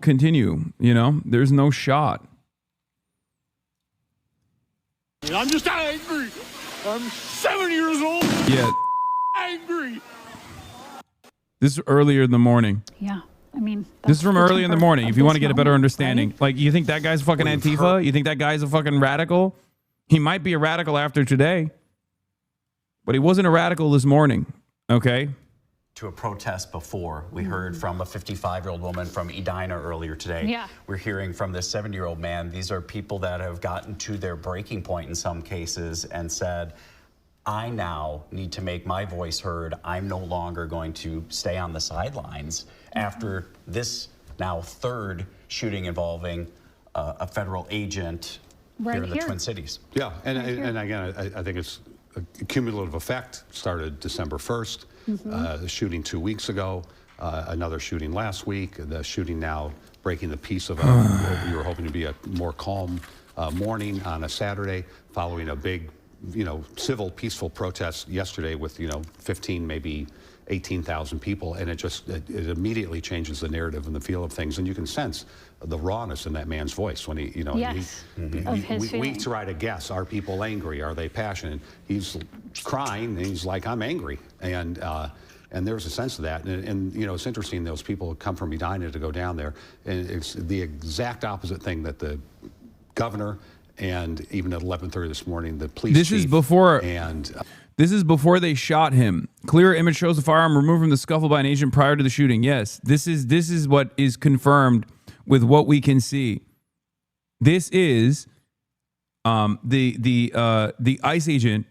continue. There's no shot. I'm just angry. I'm 7 years old. Yeah. Angry. This is earlier in the morning. Yeah. I mean, this is from early in the morning. If you want to get a better understanding, right? Like, you think that guy's fucking Antifa? You think that guy's a fucking radical? He might be a radical after today, but he wasn't a radical this morning. Okay. To a protest before. We heard from a 55-year-old woman from Edina earlier today. Yeah. We're hearing from this 70-year-old man. These are people that have gotten to their breaking point in some cases and said, I now need to make my voice heard. I'm no longer going to stay on the sidelines after this now third shooting involving a federal agent here in the Twin Cities. Yeah, and again, I think it's a cumulative effect. Started December 1st, the shooting 2 weeks ago, another shooting last week, the shooting now breaking the peace of what we were hoping to be a more calm morning on a Saturday, following a big, civil, peaceful protest yesterday with, 15, maybe 18,000 people, and it immediately changes the narrative and the feel of things, and you can sense the rawness in that man's voice when he, we try to guess, are people angry, are they passionate? He's crying, and he's like, I'm angry, and there's a sense of that, and it's interesting, those people come from Edina to go down there, and it's the exact opposite thing that the governor and even at 11:30 this morning, the police This chief is before and this is before they shot him. Clear image shows the firearm removed from the scuffle by an agent prior to the shooting. Yes, this is what is confirmed with what we can see. This is the ICE agent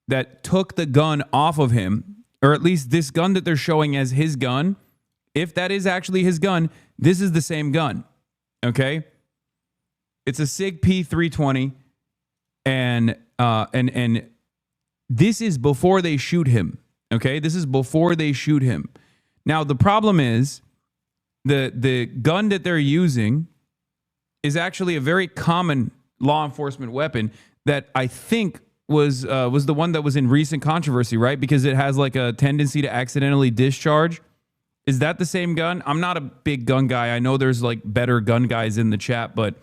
that took the gun off of him, or at least this gun that they're showing as his gun. If that is actually his gun, this is the same gun. Okay, it's a SIG P320, and this is before they shoot him. Okay, this is before they shoot him. Now the problem is the gun that they're using is actually a very common law enforcement weapon that I think was the one that was in recent controversy, right? Because it has like a tendency to accidentally discharge. Is that the same gun? I'm not a big gun guy. I know there's like better gun guys in the chat, but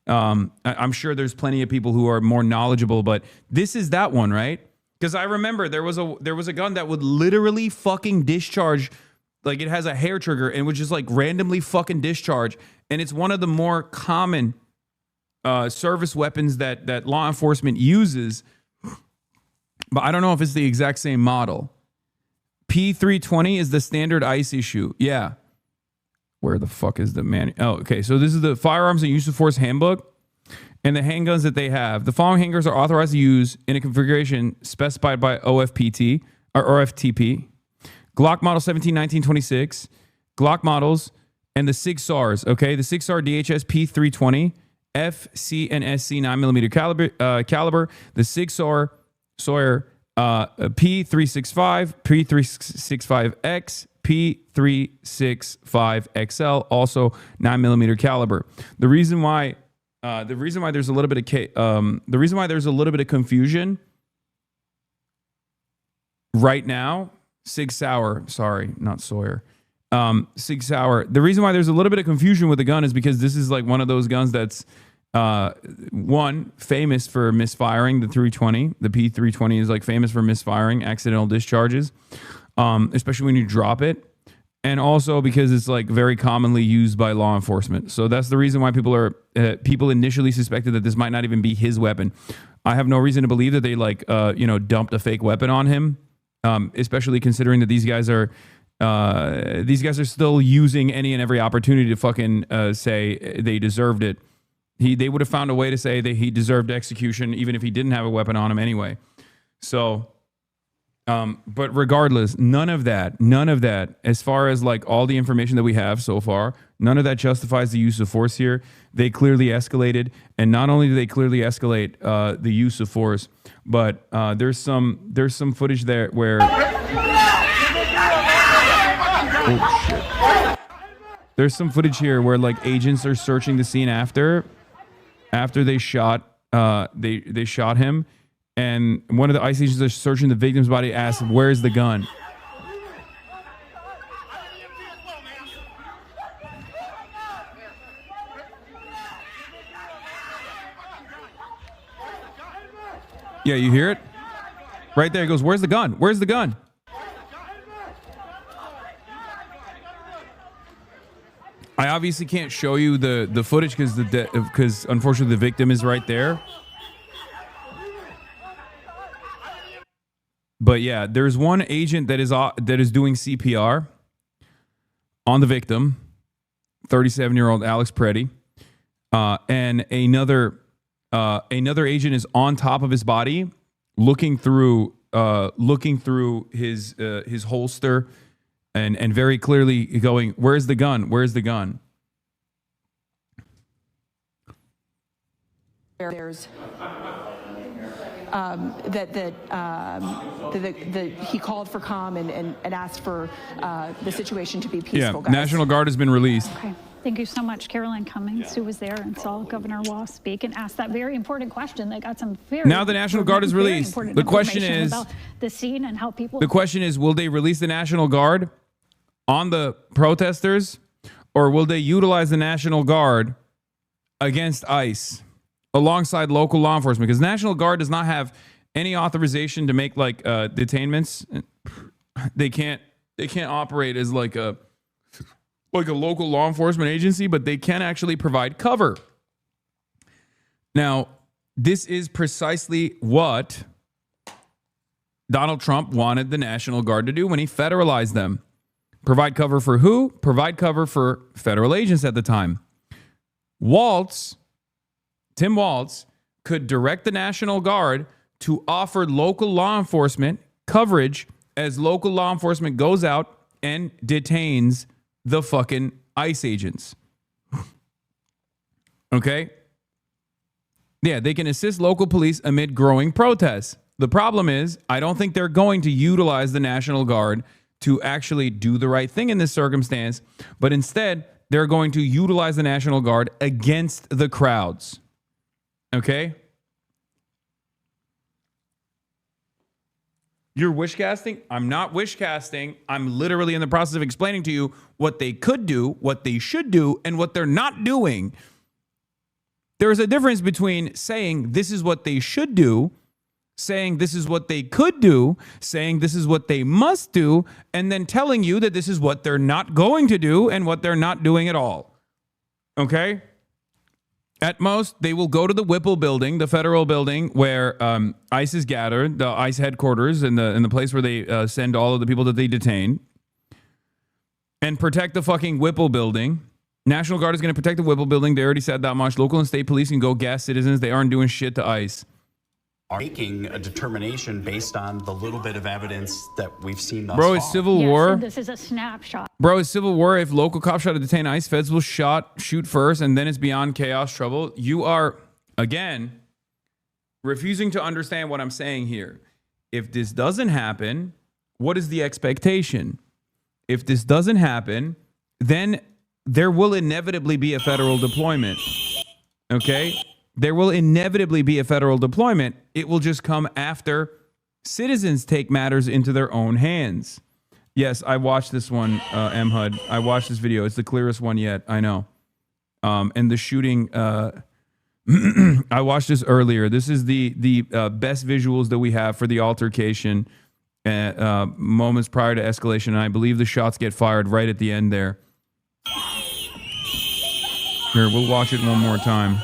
I'm sure there's plenty of people who are more knowledgeable. But this is that one, right? Because I remember there was a gun that would literally fucking discharge, like it has a hair trigger and would just like randomly fucking discharge. And it's one of the more common service weapons that law enforcement uses. But I don't know if it's the exact same model. P320 is the standard ICE issue. Yeah. Where the fuck is the manual? Oh, okay. So this is the Firearms and Use of Force Handbook. And the handguns that they have. The following handguns are authorized to use in a configuration specified by OFPT or OFTP. Glock model 17-19-26, Glock models, and the SIG SARs. Okay, the SIG SAR DHS P320, FC and SC 9mm caliber. The SIG SAR Sawyer P365, P365X, P365XL, also 9mm caliber. The reason why there's a little bit of confusion right now, Sig Sauer, sorry, not Sawyer. Sig Sauer. The reason why there's a little bit of confusion with the gun is because this is like one of those guns that's one, famous for misfiring. The 320, the P320 is like famous for misfiring, accidental discharges, especially when you drop it. And also because it's like very commonly used by law enforcement. So that's the reason why people initially suspected that this might not even be his weapon. I have no reason to believe that they dumped a fake weapon on him, especially considering that these guys are still using any and every opportunity to fucking say they deserved it. They would have found a way to say that he deserved execution even if he didn't have a weapon on him anyway. So. But regardless, none of that, as far as like all the information that we have so far, none of that justifies the use of force here. They clearly escalated. And not only do they clearly escalate the use of force, but there's some footage there where... Oh, shit. There's some footage here where like agents are searching the scene after they shot they shot him. And one of the ICE agents that's searching the victim's body asked, "Where's the gun?" Yeah, you hear it? Right there. He goes, "Where's the gun? Where's the gun?" I obviously can't show you the footage because unfortunately the victim is right there. But yeah, there's one agent that is doing CPR on the victim, 37-year-old Alex Pretti, and another agent is on top of his body, looking through his holster, and very clearly going, "Where's the gun? Where's the gun?" there's he called for calm and asked for the situation to be peaceful. Yeah, National Guard has been released. Okay. Thank you so much, Caroline Cummings, who was there and saw Governor Law speak and asked that very important question. They got some very now the National Guard is released. The question is about the scene and how people. The question is, will they release the National Guard on the protesters, or will they utilize the National Guard against ICE alongside local law enforcement? Because National Guard does not have any authorization to make like detainments. They can't operate as like a local law enforcement agency, but they can actually provide cover. Now, this is precisely what Donald Trump wanted the National Guard to do when he federalized them. Provide cover for who? Provide cover for federal agents at the time. Tim Walz could direct the National Guard to offer local law enforcement coverage as local law enforcement goes out and detains the fucking ICE agents. Okay? Yeah, they can assist local police amid growing protests. The problem is, I don't think they're going to utilize the National Guard to actually do the right thing in this circumstance, but instead, they're going to utilize the National Guard against the crowds. Okay? You're wish casting? I'm not wish casting. I'm literally in the process of explaining to you what they could do, what they should do, and what they're not doing. There is a difference between saying this is what they should do, saying this is what they could do, saying this is what they must do, and then telling you that this is what they're not going to do and what they're not doing at all. Okay? At most, they will go to the Whipple building, the federal building where ICE is gathered, the ICE headquarters, in the place where they send all of the people that they detain, and protect the fucking Whipple building. National Guard is going to protect the Whipple building. They already said that much. Local and state police can go gas citizens. They aren't doing shit to ICE. Are making a determination based on the little bit of evidence that we've seen thus Bro, it's far. civil war. This is a snapshot. Bro, it's civil war. If local cops try to detain ICE, feds will shoot first, and then it's beyond chaos trouble. You are, again, refusing to understand what I'm saying here. If this doesn't happen, what is the expectation? If this doesn't happen, then there will inevitably be a federal deployment. Okay? There will inevitably be a federal deployment. It will just come after citizens take matters into their own hands. Yes, I watched this one, M-HUD. I watched this video. It's the clearest one yet. I know. And the shooting, I watched this earlier. This is the best visuals that we have for the altercation moments prior to escalation. And I believe the shots get fired right at the end there. Here, we'll watch it one more time.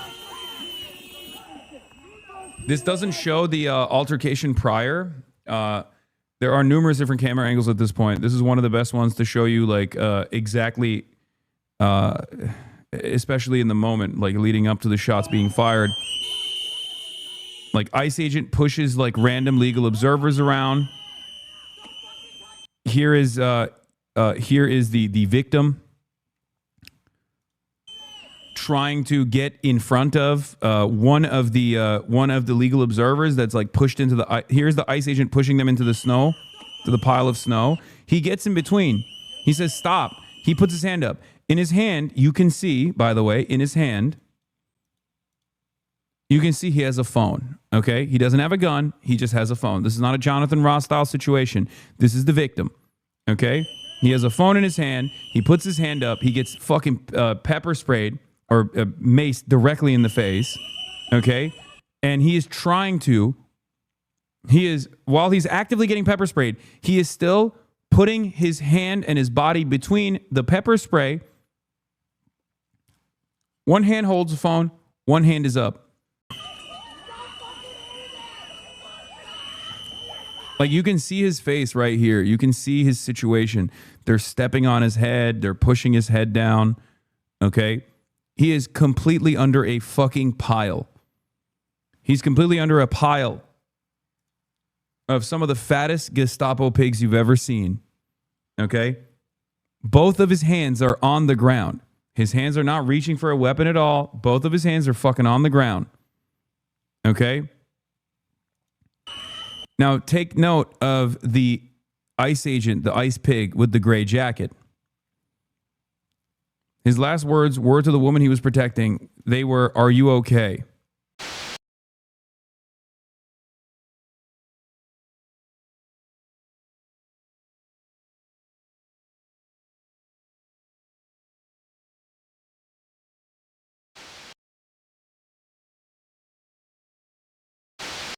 This doesn't show the altercation prior. There are numerous different camera angles at this point. This is one of the best ones to show you, like, exactly, especially in the moment, like leading up to the shots being fired. Like, ICE agent pushes like random legal observers around. Here is the victim trying to get in front of one of the legal observers that's like pushed into the. Here's the ICE agent pushing them into the snow, to the pile of snow. He gets in between. He says, "Stop." He puts his hand up. In his hand, you can see, by the way, in his hand, you can see he has a phone. Okay, he doesn't have a gun. He just has a phone. This is not a Jonathan Ross style situation. This is the victim. Okay, he has a phone in his hand. He puts his hand up. He gets fucking pepper sprayed or maced directly in the face, okay? And he is while he's actively getting pepper sprayed, he is still putting his hand and his body between the pepper spray. One hand holds the phone, one hand is up. Like, you can see his face right here. You can see his situation. They're stepping on his head. They're pushing his head down, okay? He is completely under a fucking pile. He's completely under a pile of some of the fattest Gestapo pigs you've ever seen. Okay? Both of his hands are on the ground. His hands are not reaching for a weapon at all. Both of his hands are fucking on the ground. Okay? Now, take note of the ICE agent, the ICE pig with the gray jacket. His last words were to the woman he was protecting. They were, "Are you okay?"